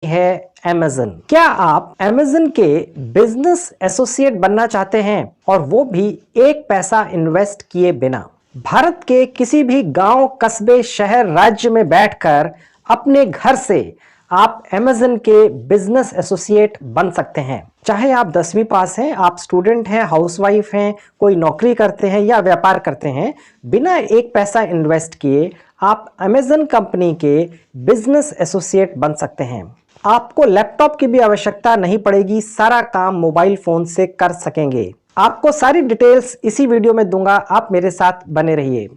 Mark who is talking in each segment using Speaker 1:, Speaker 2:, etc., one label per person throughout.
Speaker 1: है Amazon। क्या आप Amazon के बिजनेस एसोसिएट बनना चाहते हैं और वो भी एक पैसा इन्वेस्ट किए बिना? भारत के किसी भी गांव, कस्बे, शहर, राज्य में बैठकर अपने घर से आप Amazon के बिजनेस एसोसिएट बन सकते हैं। चाहे आप 10वीं पास हैं, आप स्टूडेंट हैं, हाउसवाइफ हैं, कोई नौकरी करते हैं या व्यापार करते हैं, बिना एक पैसा इन्वेस्ट किए आप Amazon कंपनी के बिजनेस एसोसिएट बन सकते हैं। आपको लैपटॉप की भी आवश्यकता नहीं पड़ेगी, सारा काम मोबाइल फोन से कर सकेंगे। आपको सारी डिटेल्स इसी वीडियो में दूंगा, आप मेरे साथ बने रहिए।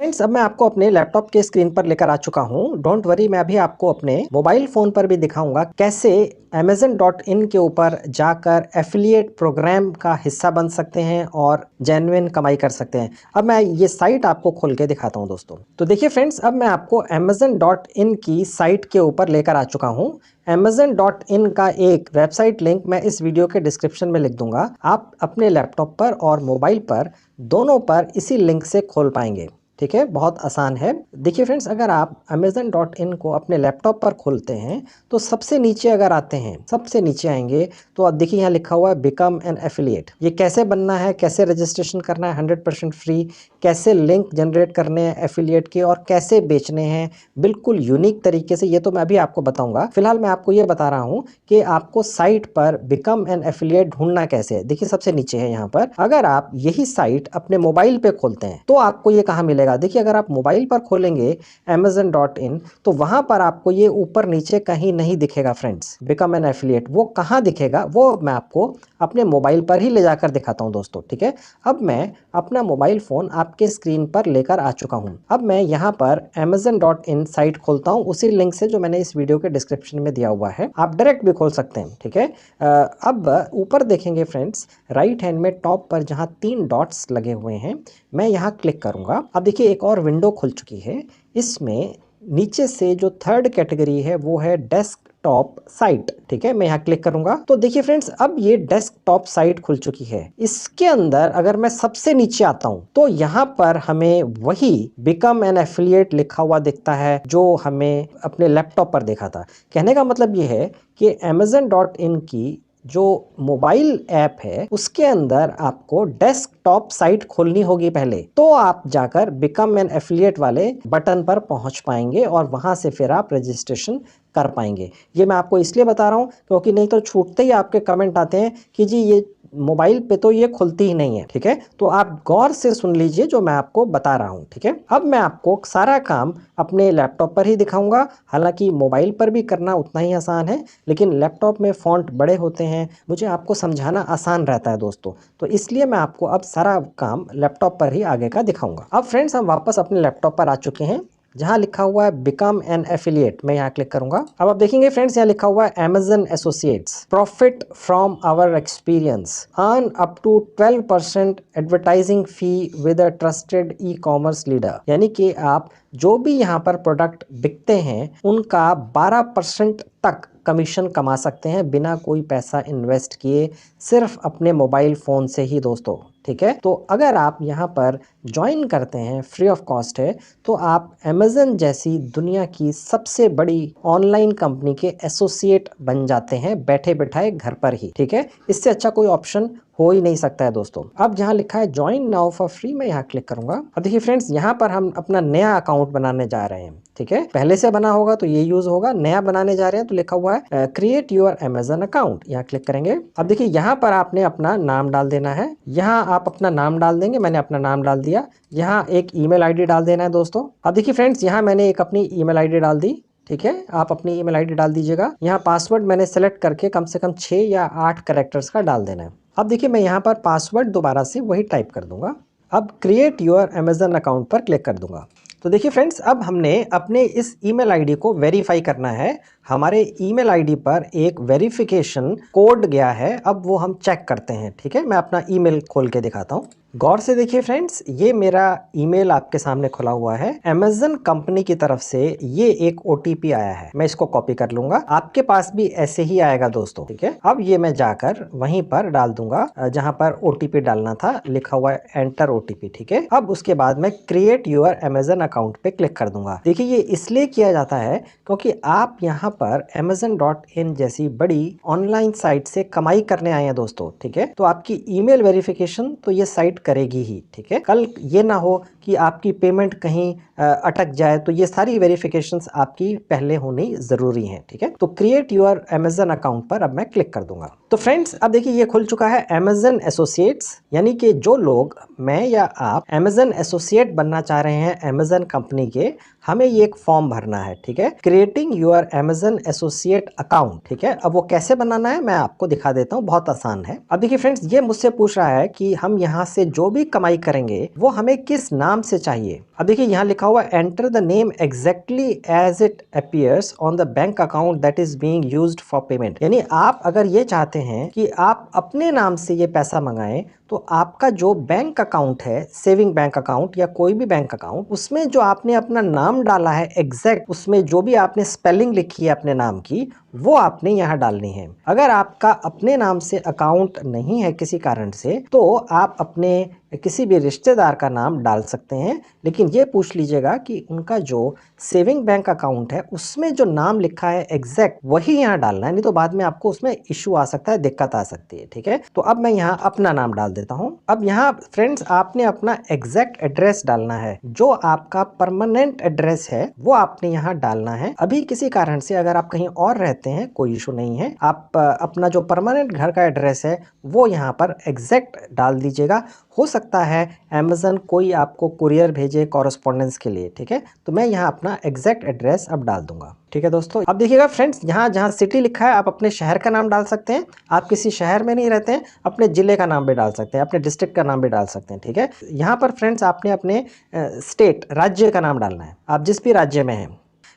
Speaker 1: फ्रेंड्स, अब मैं आपको अपने लैपटॉप के स्क्रीन पर लेकर आ चुका हूं। डोंट वरी, मैं अभी आपको अपने मोबाइल फोन पर भी दिखाऊंगा कैसे Amazon.in के ऊपर जाकर एफिलिएट प्रोग्राम का हिस्सा बन सकते हैं और जेन्युइन कमाई कर सकते हैं। अब मैं ये साइट आपको खोल के दिखाता हूं दोस्तों। तो देखिए फ्रेंड्स, अब मैं आपको Amazon.in की साइट के ऊपर लेकर आ चुका हूं। Amazon.in का एक वेबसाइट लिंक मैं इस वीडियो के डिस्क्रिप्शन में लिख दूंगा। आप अपने लैपटॉप पर और मोबाइल पर दोनों पर इसी लिंक से खोल पाएंगे। ठीक है, बहुत आसान है। देखिए फ्रेंड्स, अगर आप Amazon.in को अपने लैपटॉप पर खोलते हैं तो सबसे नीचे अगर आते हैं, सबसे नीचे आएंगे तो आप देखिए यहाँ लिखा हुआ है बिकम एन एफिलिएट। ये कैसे बनना है, कैसे रजिस्ट्रेशन करना है 100% फ्री, कैसे लिंक जनरेट करने हैं एफिलिएट के और कैसे बेचने हैं बिल्कुल यूनिक तरीके से, ये तो मैं अभी आपको बताऊंगा। फिलहाल मैं आपको ये बता रहा हूँ कि आपको साइट पर बिकम एन एफिलिएट ढूंढना कैसे है। देखिए सबसे नीचे है यहाँ पर। अगर आप यही साइट अपने मोबाइल पे खोलते हैं तो आपको ये कहाँ मिलेगा? देखिए अगर आप मोबाइल पर खोलेंगे Amazon.in तो वहां पर आपको ये ऊपर नीचे कहीं नहीं दिखेगा फ्रेंड्स, बिकम एन एफिलिएट। वो कहां दिखेगा वो मैं आपको अपने मोबाइल पर ही ले जाकर दिखाता हूं दोस्तों। ठीक है, अब मैं अपना मोबाइल फोन आपके स्क्रीन पर लेकर आ चुका हूं। अब मैं यहां पर Amazon.in साइट खोलता हूं उसी लिंक से जो मैंने इस वीडियो के डिस्क्रिप्शन में दिया हुआ है। आप डायरेक्ट भी खोल सकते हैं। ठीक है, अब ऊपर देखेंगे फ्रेंड्स, राइट हैंड में टॉप पर जहां 3 डॉट्स लगे हुए हैं, मैं यहां क्लिक करूंगा। अब देखिए एक और विंडो खुल चुकी है। इसमें नीचे से जो थर्ड कैटेगरी है वो है डेस्कटॉप साइट। ठीक है, मैं यहाँ क्लिक करूंगा तो देखिए फ्रेंड्स, अब ये डेस्कटॉप साइट खुल चुकी है। इसके अंदर अगर मैं सबसे नीचे आता हूं तो यहाँ पर हमें वही बिकम एन एफिलिएट लिखा हुआ दिखता है जो हमें अपने लैपटॉप पर देखा था। कहने का मतलब ये है कि Amazon.in की जो मोबाइल ऐप है उसके अंदर आपको डेस्कटॉप साइट खोलनी होगी पहले, तो आप जाकर बिकम एन एफिलिएट वाले बटन पर पहुंच पाएंगे और वहां से फिर आप रजिस्ट्रेशन कर पाएंगे। ये मैं आपको इसलिए बता रहा हूं क्योंकि नहीं तो छूटते ही आपके कमेंट आते हैं कि जी ये मोबाइल पे तो ये खुलती ही नहीं है। ठीक है, तो आप गौर से सुन लीजिए जो मैं आपको बता रहा हूं। ठीक है, अब मैं आपको सारा काम अपने लैपटॉप पर ही दिखाऊंगा। हालांकि मोबाइल पर भी करना उतना ही आसान है, लेकिन लैपटॉप में फॉन्ट बड़े होते हैं, मुझे आपको समझाना आसान रहता है दोस्तों, तो इसलिए मैं आपको अब सारा काम लैपटॉप पर ही आगे का दिखाऊंगा। अब फ्रेंड्स, हम वापस अपने लैपटॉप पर आ चुके हैं जहां लिखा हुआ है बिकम एन एफिलिएट। मैं यहाँ क्लिक करूंगा। अब आप देखेंगे फ्रेंड्स, यहाँ लिखा हुआ है Amazon associates profit from our experience, earn up to 12% advertising fee with a trusted e commerce leader. यानी कि आप जो भी यहाँ पर प्रोडक्ट बिकते हैं उनका 12% तक कमीशन कमा सकते हैं बिना कोई पैसा इन्वेस्ट किए, सिर्फ अपने मोबाइल फोन से ही दोस्तों। ठीक है, तो अगर आप यहाँ पर ज्वाइन करते हैं, फ्री ऑफ कॉस्ट है, तो आप Amazon जैसी दुनिया की सबसे बड़ी ऑनलाइन कंपनी के एसोसिएट बन जाते हैं बैठे बैठाए घर पर ही। ठीक है, इससे अच्छा कोई ऑप्शन हो ही नहीं सकता है दोस्तों। अब जहां लिखा है ज्वाइन नाउ फॉर फ्री, मैं यहाँ क्लिक करूंगा। अब देखिए फ्रेंड्स, यहाँ पर हम अपना नया अकाउंट बनाने जा रहे हैं। ठीक है, पहले से बना होगा तो ये यूज होगा, नया बनाने जा रहे हैं तो लिखा हुआ है क्रिएट योर Amazon अकाउंट। यहाँ क्लिक करेंगे। अब देखिए यहाँ पर आपने अपना नाम डाल देना है। यहाँ आप अपना नाम डाल देंगे, मैंने अपना नाम डाल दिया। यहाँ एक ईमेल आईडी डाल देना है दोस्तों। अब देखिए फ्रेंड्स, यहाँ मैंने एक अपनी ईमेल आईडी डाल दी। ठीक है, आप अपनी ईमेल आईडी डाल दीजिएगा। यहाँ पासवर्ड मैंने सेलेक्ट करके कम से कम 6 या 8 कैरेक्टर्स का डाल देना है। अब देखिए मैं यहाँ पर पासवर्ड दोबारा से वही टाइप कर दूंगा। अब क्रिएट योर Amazon अकाउंट पर क्लिक कर दूंगा। तो देखिए फ्रेंड्स, अब हमने अपने इस ईमेल आईडी को वेरीफाई करना है। हमारे ईमेल आईडी पर एक वेरिफिकेशन कोड गया है, अब वो हम चेक करते हैं। ठीक है, मैं अपना ईमेल खोल के दिखाता हूँ। गौर से देखिए फ्रेंड्स, ये मेरा ईमेल आपके सामने खुला हुआ है। Amazon कंपनी की तरफ से ये एक OTP आया है, मैं इसको कॉपी कर लूंगा। आपके पास भी ऐसे ही आएगा दोस्तों। ठीक है, अब ये मैं जाकर वहीं पर डाल दूंगा जहां पर OTP डालना था, लिखा हुआ है एंटर OTP। ठीक है, अब उसके बाद मैं क्रिएट योर Amazon अकाउंट पे क्लिक कर दूंगा। देखिए ये इसलिए किया जाता है क्योंकि आप यहाँ पर Amazon.in जैसी बड़ी ऑनलाइन साइट से कमाई करने आए हैं दोस्तों, ठीक है। तो आपकी ईमेल वेरिफिकेशन तो ये साइट करेगी ही, ठीक है। कल ये ना हो कि आपकी पेमेंट कहीं अटक जाए, तो ये सारी वेरिफिकेशंस आपकी पहले होनी ज़रूरी हैं, ठीक है। तो क्रिएट योर अमेजन अकाउंट पर अब मैं क्लिक कर दूंगा। तो फ्रेंड्स अब देखिए ये खुल चुका है अमेजन एसोसिएट्स, यानी कि जो लोग, मैं या आप अमेजन एसोसिएट बनना चाह रहे हैं अमेजन कंपनी के, हमें ये एक फॉर्म भरना है, ठीक है। Creating your Amazon associate account, ठीक है। अब वो कैसे बनाना है मैं आपको दिखा देता हूँ, बहुत आसान है। अब देखिए फ्रेंड्स, ये मुझसे पूछ रहा है कि हम यहाँ से जो भी कमाई करेंगे वो हमें किस नाम से चाहिए। अब देखिए यहाँ लिखा हुआ enter the name exactly as it appears on the bank account that is being used for payment. यानी आप अगर ये चाहते हैं कि आप अपने नाम से ये पैसा मंगाएं, तो आपका जो बैंक अकाउंट है, सेविंग बैंक अकाउंट या कोई भी बैंक अकाउंट, उसमें जो आपने अपना नाम डाला है एग्जैक्ट, उसमें जो भी आपने स्पेलिंग लिखी है अपने नाम की, वो आपने यहाँ डालनी है। अगर आपका अपने नाम से अकाउंट नहीं है किसी कारण से, तो आप अपने किसी भी रिश्तेदार का नाम डाल सकते हैं, लेकिन ये पूछ लीजिएगा कि उनका जो सेविंग बैंक अकाउंट है उसमें जो नाम लिखा है एग्जैक्ट वही यहाँ डालना है, नहीं तो बाद में आपको उसमें इशू आ सकता है, दिक्कत आ सकती है, ठीक है। तो अब मैं यहाँ अपना नाम डाल देता हूँ। अब यहाँ फ्रेंड्स आपने अपना एग्जैक्ट एड्रेस डालना है, जो आपका परमानेंट एड्रेस है वो आपने यहाँ डालना है। अभी किसी कारण से अगर आप कहीं और रहते हैं कोई इशू नहीं है, आप अपना जो परमानेंट घर का एड्रेस है वो यहाँ पर एग्जैक्ट डाल दीजिएगा। हो सकता है अमेजन कोई आपको कुरियर भेजे कॉरेस्पॉन्डेंस के लिए, ठीक है। तो मैं यहाँ अपना एग्जैक्ट एड्रेस अब डाल दूंगा, ठीक है दोस्तों। अब देखिएगा फ्रेंड्स, यहाँ जहाँ सिटी लिखा है आप अपने शहर का नाम डाल सकते हैं। आप किसी शहर में नहीं रहते हैं, अपने जिले का नाम भी डाल सकते हैं, अपने डिस्ट्रिक्ट का नाम भी डाल सकते हैं, ठीक है। यहाँ पर फ्रेंड्स आपने अपने स्टेट, राज्य का नाम डालना है, आप जिस भी राज्य में हैं।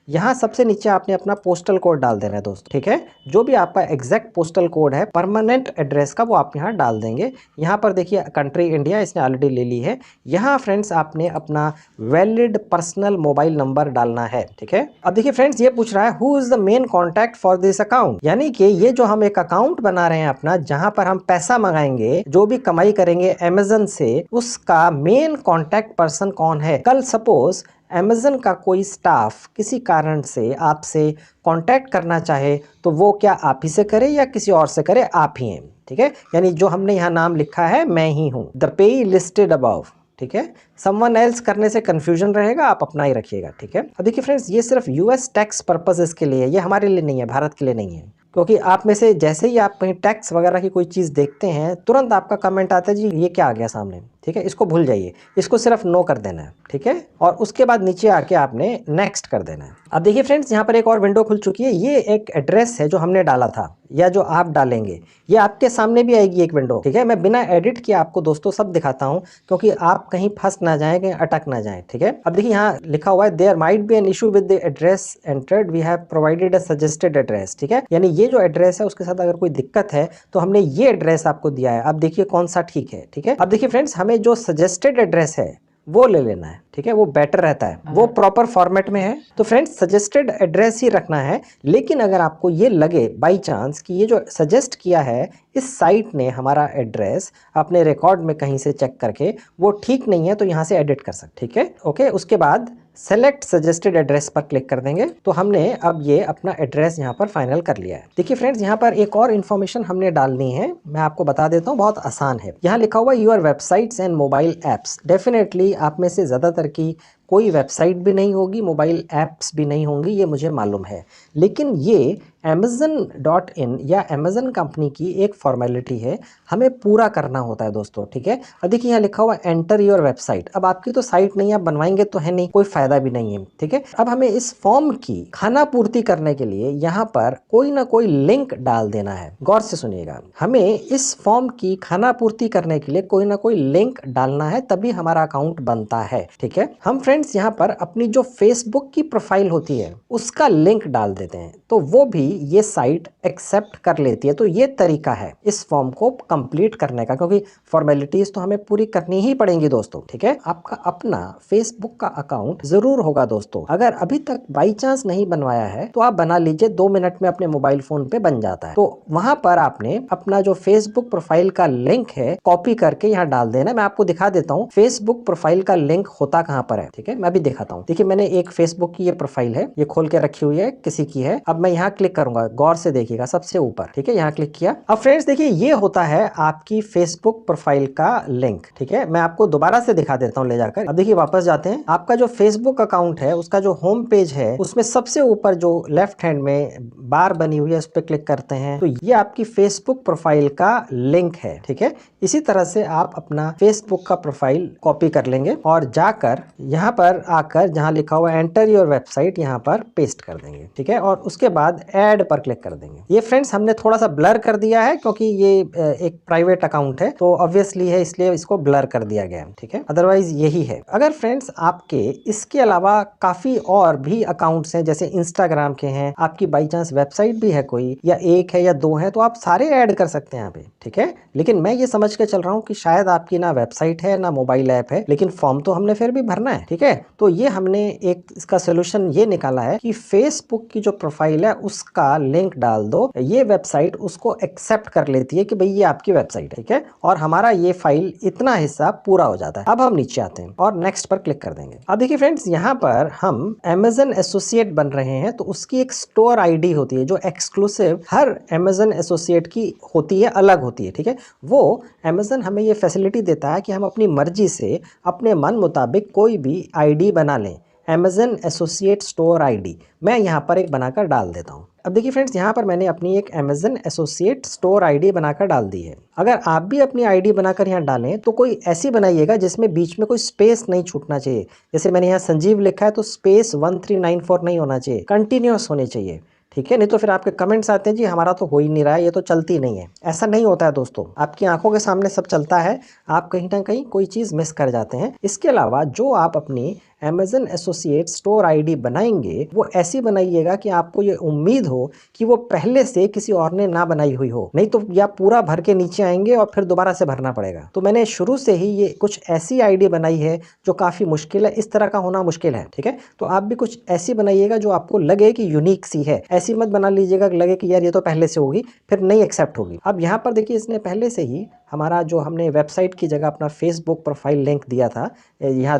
Speaker 1: यहाँ सबसे नीचे आपने अपना पोस्टल कोड डाल देना है दोस्तों, ठीक है। जो भी आपका एग्जैक्ट पोस्टल कोड है परमानेंट एड्रेस का, वो आप यहाँ डाल देंगे। यहाँ पर देखिए कंट्री इंडिया, इसने ऑलरेडी ले ली है। यहाँ फ्रेंड्स आपने अपना वैलिड पर्सनल मोबाइल नंबर डालना है, ठीक है। अब देखिए फ्रेंड्स, ये पूछ रहा है who is the main contact for this account, यानी कि ये जो हम एक अकाउंट बना रहे हैं अपना, जहाँ पर हम पैसा मंगाएंगे, जो भी कमाई करेंगे अमेजन से, उसका मेन कॉन्टैक्ट पर्सन कौन है। कल सपोज अमेजन का कोई स्टाफ किसी कारण से आपसे कांटेक्ट करना चाहे, तो वो क्या आप ही से करे या किसी और से करे, आप ही हैं, ठीक है। यानी जो हमने यहाँ नाम लिखा है मैं ही हूँ, द पेई लिस्टेड अबव, ठीक है। समवन एल्स करने से कंफ्यूजन रहेगा, आप अपना ही रखिएगा, ठीक है। अब देखिए फ्रेंड्स, ये सिर्फ यूएस टैक्स पर्पसेस के लिए है, ये हमारे लिए नहीं है, भारत के लिए नहीं है। क्योंकि आप में से जैसे ही आप कहीं टैक्स वगैरह की कोई चीज़ देखते हैं, तुरंत आपका कमेंट आता है जी ये क्या आ गया सामने, ठीक है। इसको भूल जाइए, इसको सिर्फ नो कर देना है, ठीक है। और उसके बाद नीचे आके आपने नेक्स्ट कर देना है। अब देखिए फ्रेंड्स, यहाँ पर एक और विंडो खुल चुकी है। ये एक एड्रेस है जो हमने डाला था या जो आप डालेंगे, ये आपके सामने भी आएगी एक विंडो, ठीक है। मैं बिना एडिट किए आपको दोस्तों सब दिखाता हूँ, क्योंकि आप कहीं फंस ना जाएं, कहीं अटक ना जाएं, ठीक है। अब देखिए यहाँ लिखा हुआ है there might be an issue with the address entered, we have provided a suggested address, ठीक है। यानी ये जो एड्रेस है उसके साथ अगर कोई दिक्कत है तो हमने ये एड्रेस आपको दिया है, अब देखिए कौन सा ठीक है, ठीक है। अब देखिए फ्रेंड्स, हमें जो सजेस्टेड एड्रेस है वो ले लेना है, ठीक है। वो बेटर रहता है, वो प्रॉपर फॉर्मेट में है। तो फ्रेंड्स सजेस्टेड एड्रेस ही रखना है, लेकिन अगर आपको ये लगे बाय चांस कि ये जो सजेस्ट किया है इस साइट ने हमारा एड्रेस अपने रिकॉर्ड में कहीं से चेक करके वो ठीक नहीं है, तो यहाँ से एडिट कर सकते, ठीक है, ओके। उसके बाद सेलेक्ट सजेस्टेड एड्रेस पर क्लिक कर देंगे, तो हमने अब ये अपना एड्रेस यहाँ पर फाइनल कर लिया है। देखिए फ्रेंड्स, यहाँ पर एक और इन्फॉर्मेशन हमने डालनी है, मैं आपको बता देता हूँ, बहुत आसान है। यहाँ लिखा हुआ your websites and mobile apps. Definitely आप में से ज़्यादातर की कोई वेबसाइट भी नहीं होगी, मोबाइल ऐप्स भी नहीं होंगी, ये मुझे मालूम है, लेकिन ये Amazon.in या अमेजन कंपनी की एक फॉर्मेलिटी है, हमें पूरा करना होता है दोस्तों, ठीक है। अब देखिए यहाँ लिखा हुआ एंटर योर वेबसाइट। अब आपकी तो साइट नहीं है, आप बनवाएंगे तो है नहीं, कोई फायदा भी नहीं है, ठीक है। अब हमें इस फॉर्म की खाना पूर्ति करने के लिए यहाँ पर कोई ना कोई लिंक डाल देना है। गौर से सुनिएगा, हमें इस फॉर्म की खाना पूर्ति करने के लिए कोई ना कोई लिंक डालना है, तभी हमारा अकाउंट बनता है, ठीक है। हम फ्रेंड्स यहाँ पर अपनी जो फेसबुक की प्रोफाइल होती है उसका लिंक डाल देते हैं, तो वो भी ये साइट एक्सेप्ट कर लेती है। तो ये तरीका है इस फॉर्म को कंप्लीट करने का, क्योंकि फॉर्मेलिटीज तो हमें पूरी करनी ही पड़ेंगी दोस्तों, ठीक है। आपका अपना फेसबुक का अकाउंट जरूर होगा दोस्तों, अगर अभी तक बाई चांस नहीं बनवाया है तो आप बना लीजिए, 2 मिनट में अपने मोबाइल फोन पे बन जाता है। तो वहां पर आपने अपना जो फेसबुक प्रोफाइल का लिंक है कॉपी करके यहाँ डाल देना। मैं आपको दिखा देता हूँ फेसबुक प्रोफाइल का लिंक होता कहाँ पर है, ठीक है। ठीक है, मैं भी दिखाता हूँ। देखिए मैंने एक फेसबुक की ये प्रोफाइल है, ये खोल के रखी हुई है, किसी की है। अब मैं यहाँ क्लिक करूंगा, गौर से देखिएगा सबसे ऊपर, ठीक है, यहाँ क्लिक किया। अब फ्रेंड्स देखिए ये होता है आपकी फेसबुक प्रोफाइल का लिंक, ठीक है। मैं आपको दोबारा से दिखा देता हूँ ले जाकर। अब देखिए वापस जाते हैं, आपका जो फेसबुक अकाउंट है उसका जो होम पेज है उसमें सबसे ऊपर जो लेफ्ट हैंड में बार बनी हुई है उस पर क्लिक करते हैं तो ये आपकी फेसबुक प्रोफाइल का लिंक है, ठीक है। इसी तरह से आप अपना फेसबुक का प्रोफाइल कॉपी कर लेंगे और जाकर यहाँ पर आकर जहाँ लिखा हुआ एंटर योर वेबसाइट यहाँ पर पेस्ट कर देंगे, ठीक है। और उसके बाद ऐड पर क्लिक कर देंगे। ये फ्रेंड्स हमने थोड़ा सा ब्लर कर दिया है क्योंकि ये एक प्राइवेट अकाउंट है तो ऑब्वियसली है, इसलिए इसको ब्लर कर दिया गया है, ठीक है। अदरवाइज यही है। अगर फ्रेंड्स आपके इसके अलावा काफी और भी अकाउंट्स हैं, जैसे इंस्टाग्राम के हैं, आपकी बाई चांस वेबसाइट भी है कोई, या एक है या दो है, तो आप सारे ऐड कर सकते हैं यहाँ पे, ठीक है। लेकिन मैं ये समझ के चल रहा हूँ कि शायद आपकी ना वेबसाइट है ना मोबाइल ऐप है, लेकिन फॉर्म तो हमने फिर भी भरना है, ठीक है। तो ये हमने एक इसका सोल्यूशन ये निकाला है कि फेसबुक की जो प्रोफाइल है उसका लिंक डाल दो, ये वेबसाइट उसको एक्सेप्ट कर लेती है कि भाई ये आपकी वेबसाइट है, ठीक है। और हमारा ये फाइल इतना हिस्सा पूरा हो जाता है। अब हम नीचे आते हैं और नेक्स्ट पर क्लिक कर देंगे। अब देखिए फ्रेंड्स यहाँ पर हम Amazon एसोसिएट बन रहे हैं तो उसकी एक स्टोर आईडी होती है जो एक्सक्लूसिव हर Amazon एसोसिएट की होती है, अलग होती है, ठीक है। वो Amazon हमें ये फैसिलिटी देता है कि हम अपनी मर्जी से अपने मन मुताबिक कोई भी आईडी बना लें। Amazon एसोसिएट स्टोर आईडी मैं यहाँ पर एक बनाकर डाल देता हूँ। अब देखिए फ्रेंड्स यहाँ पर मैंने अपनी एक Amazon एसोसिएट स्टोर आईडी बनाकर डाल दी है। अगर आप भी अपनी आईडी बनाकर यहाँ डालें तो कोई ऐसी बनाइएगा जिसमें बीच में कोई स्पेस नहीं छूटना चाहिए। जैसे मैंने यहाँ संजीव लिखा है तो स्पेस 1394 नहीं होना चाहिए, कंटिन्यूअस होनी चाहिए, ठीक है। नहीं तो फिर आपके कमेंट्स आते हैं जी हमारा तो हो ही नहीं रहा है, ये तो चलती नहीं है। ऐसा नहीं होता है दोस्तों, आपकी आंखों के सामने सब चलता है, आप कहीं ना कहीं कोई चीज़ मिस कर जाते हैं। इसके अलावा जो आप अपनी Amazon एसोसिएट स्टोर आईडी बनाएंगे वो ऐसी बनाइएगा कि आपको ये उम्मीद हो कि वो पहले से किसी और ने ना बनाई हुई हो, नहीं तो या पूरा भर के नीचे आएंगे और फिर दोबारा से भरना पड़ेगा। तो मैंने शुरू से ही ये कुछ ऐसी आईडी बनाई है जो काफ़ी मुश्किल है, इस तरह का होना मुश्किल है, ठीक है। तो आप भी कुछ ऐसी बनाइएगा जो आपको लगे कि यूनिक सी है। ऐसी मत बना लीजिएगा कि लगे कि यार ये तो पहले से होगी, फिर नहीं एक्सेप्ट होगी। अब यहाँ पर देखिए इसने पहले से ही हमारा जो हमने वेबसाइट की जगह अपना फेसबुक प्रोफाइल लिंक दिया था यहाँ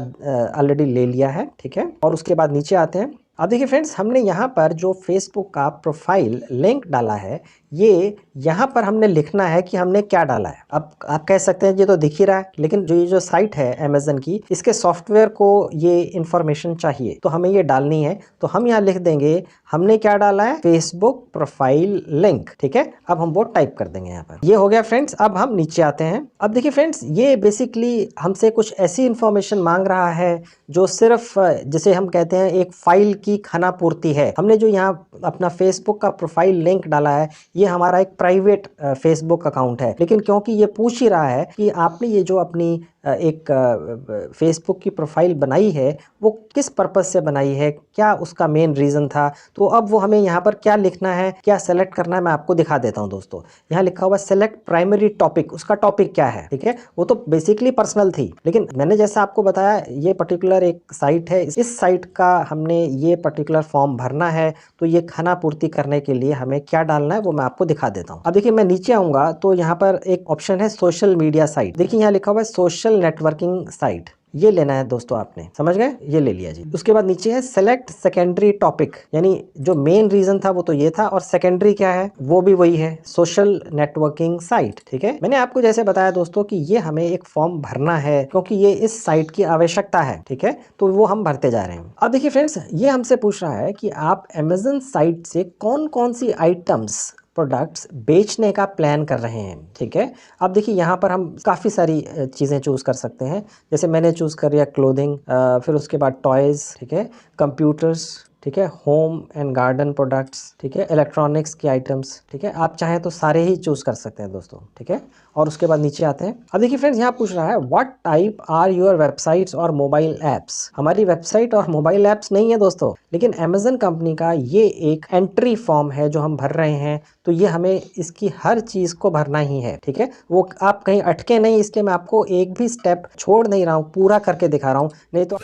Speaker 1: ऑलरेडी ले लिया है, ठीक है। और उसके बाद नीचे आते हैं। अब देखिए फ्रेंड्स हमने यहाँ पर जो फेसबुक का प्रोफाइल लिंक डाला है ये यहाँ पर हमने लिखना है कि हमने क्या डाला है। अब आप कह सकते हैं ये तो दिख ही रहा है, लेकिन जो ये जो साइट है Amazon की, इसके सॉफ्टवेयर को ये इंफॉर्मेशन चाहिए तो हमें ये डालनी है। तो हम यहाँ लिख देंगे हमने क्या डाला है, फेसबुक प्रोफाइल लिंक, ठीक है। अब हम वो टाइप कर देंगे यहाँ पर। ये हो गया फ्रेंड्स। अब हम नीचे आते हैं। अब देखिए फ्रेंड्स ये बेसिकली हमसे कुछ ऐसी इंफॉर्मेशन मांग रहा है जो सिर्फ जिसे हम कहते हैं एक फाइल की खानापूर्ति है। हमने जो यहाँ अपना फेसबुक का प्रोफाइल लिंक डाला है ये हमारा एक प्राइवेट फेसबुक अकाउंट है, लेकिन क्योंकि ये पूछ ही रहा है कि आपने ये जो अपनी एक फेसबुक की प्रोफाइल बनाई है वो किस पर्पस से बनाई है, क्या उसका मेन रीज़न था, तो अब वो हमें यहाँ पर क्या लिखना है, क्या सेलेक्ट करना है, मैं आपको दिखा देता हूँ दोस्तों। यहाँ लिखा हुआ सेलेक्ट प्राइमरी टॉपिक, उसका टॉपिक क्या है, ठीक है। वो तो बेसिकली पर्सनल थी, लेकिन मैंने जैसा आपको बताया ये पर्टिकुलर एक साइट है, इस साइट का हमने ये पर्टिकुलर फॉर्म भरना है, तो ये खाना पूर्ति करने के लिए हमें क्या डालना है वो मैं आपको दिखा देता हूँ। अब देखिए मैं नीचे आऊँगा तो यहाँ पर एक ऑप्शन है सोशल मीडिया साइट। देखिए यहाँ लिखा हुआ है सोशल नेटवर्किंग साइट, ये लेना है दोस्तों, आपने समझ गए, ये ले लिया जी। उसके बाद नीचे है सेलेक्ट सेकेंडरी टॉपिक, यानी जो मेन रीजन था वो तो ये था और सेकेंडरी क्या है वो भी वही है, सोशल नेटवर्किंग साइट, ठीक है। मैंने आपको जैसे बताया दोस्तों कि ये हमें एक फॉर्म भरना है क्योंकि ये इस साइट की आवश्यकता है, ठीक है। तो वो हम भरते जा रहे हैं। अब देखिए फ्रेंड्स ये हमसे पूछ रहा है कि आप Amazon साइट से कौन कौन सी आइटम्स प्रोडक्ट्स बेचने का प्लान कर रहे हैं, ठीक है। अब देखिए यहाँ पर हम काफ़ी सारी चीज़ें चूज़ कर सकते हैं। जैसे मैंने चूज़ कर लिया क्लोथिंग, फिर उसके बाद टॉयज़, ठीक है, कंप्यूटर्स, ठीक है, होम एंड गार्डन प्रोडक्ट्स, ठीक है, इलेक्ट्रॉनिक्स की आइटम्स, ठीक है। आप चाहें तो सारे ही चूज़ कर सकते हैं दोस्तों, ठीक है। और उसके बाद नीचे आते हैं। अब देखिए फ्रेंड्स यहाँ पूछ रहा है what type are your websites और मोबाइल ऐप्स। हमारी वेबसाइट और मोबाइल ऐप्स नहीं है दोस्तों, लेकिन Amazon कंपनी का ये एक एंट्री फॉर्म है जो हम भर रहे हैं, तो ये हमें इसकी हर चीज़ को भरना ही है, ठीक है। वो आप कहीं अटके नहीं, इसलिए मैं आपको एक भी स्टेप छोड़ नहीं रहा हूँ, पूरा करके दिखा रहा हूँ, नहीं तो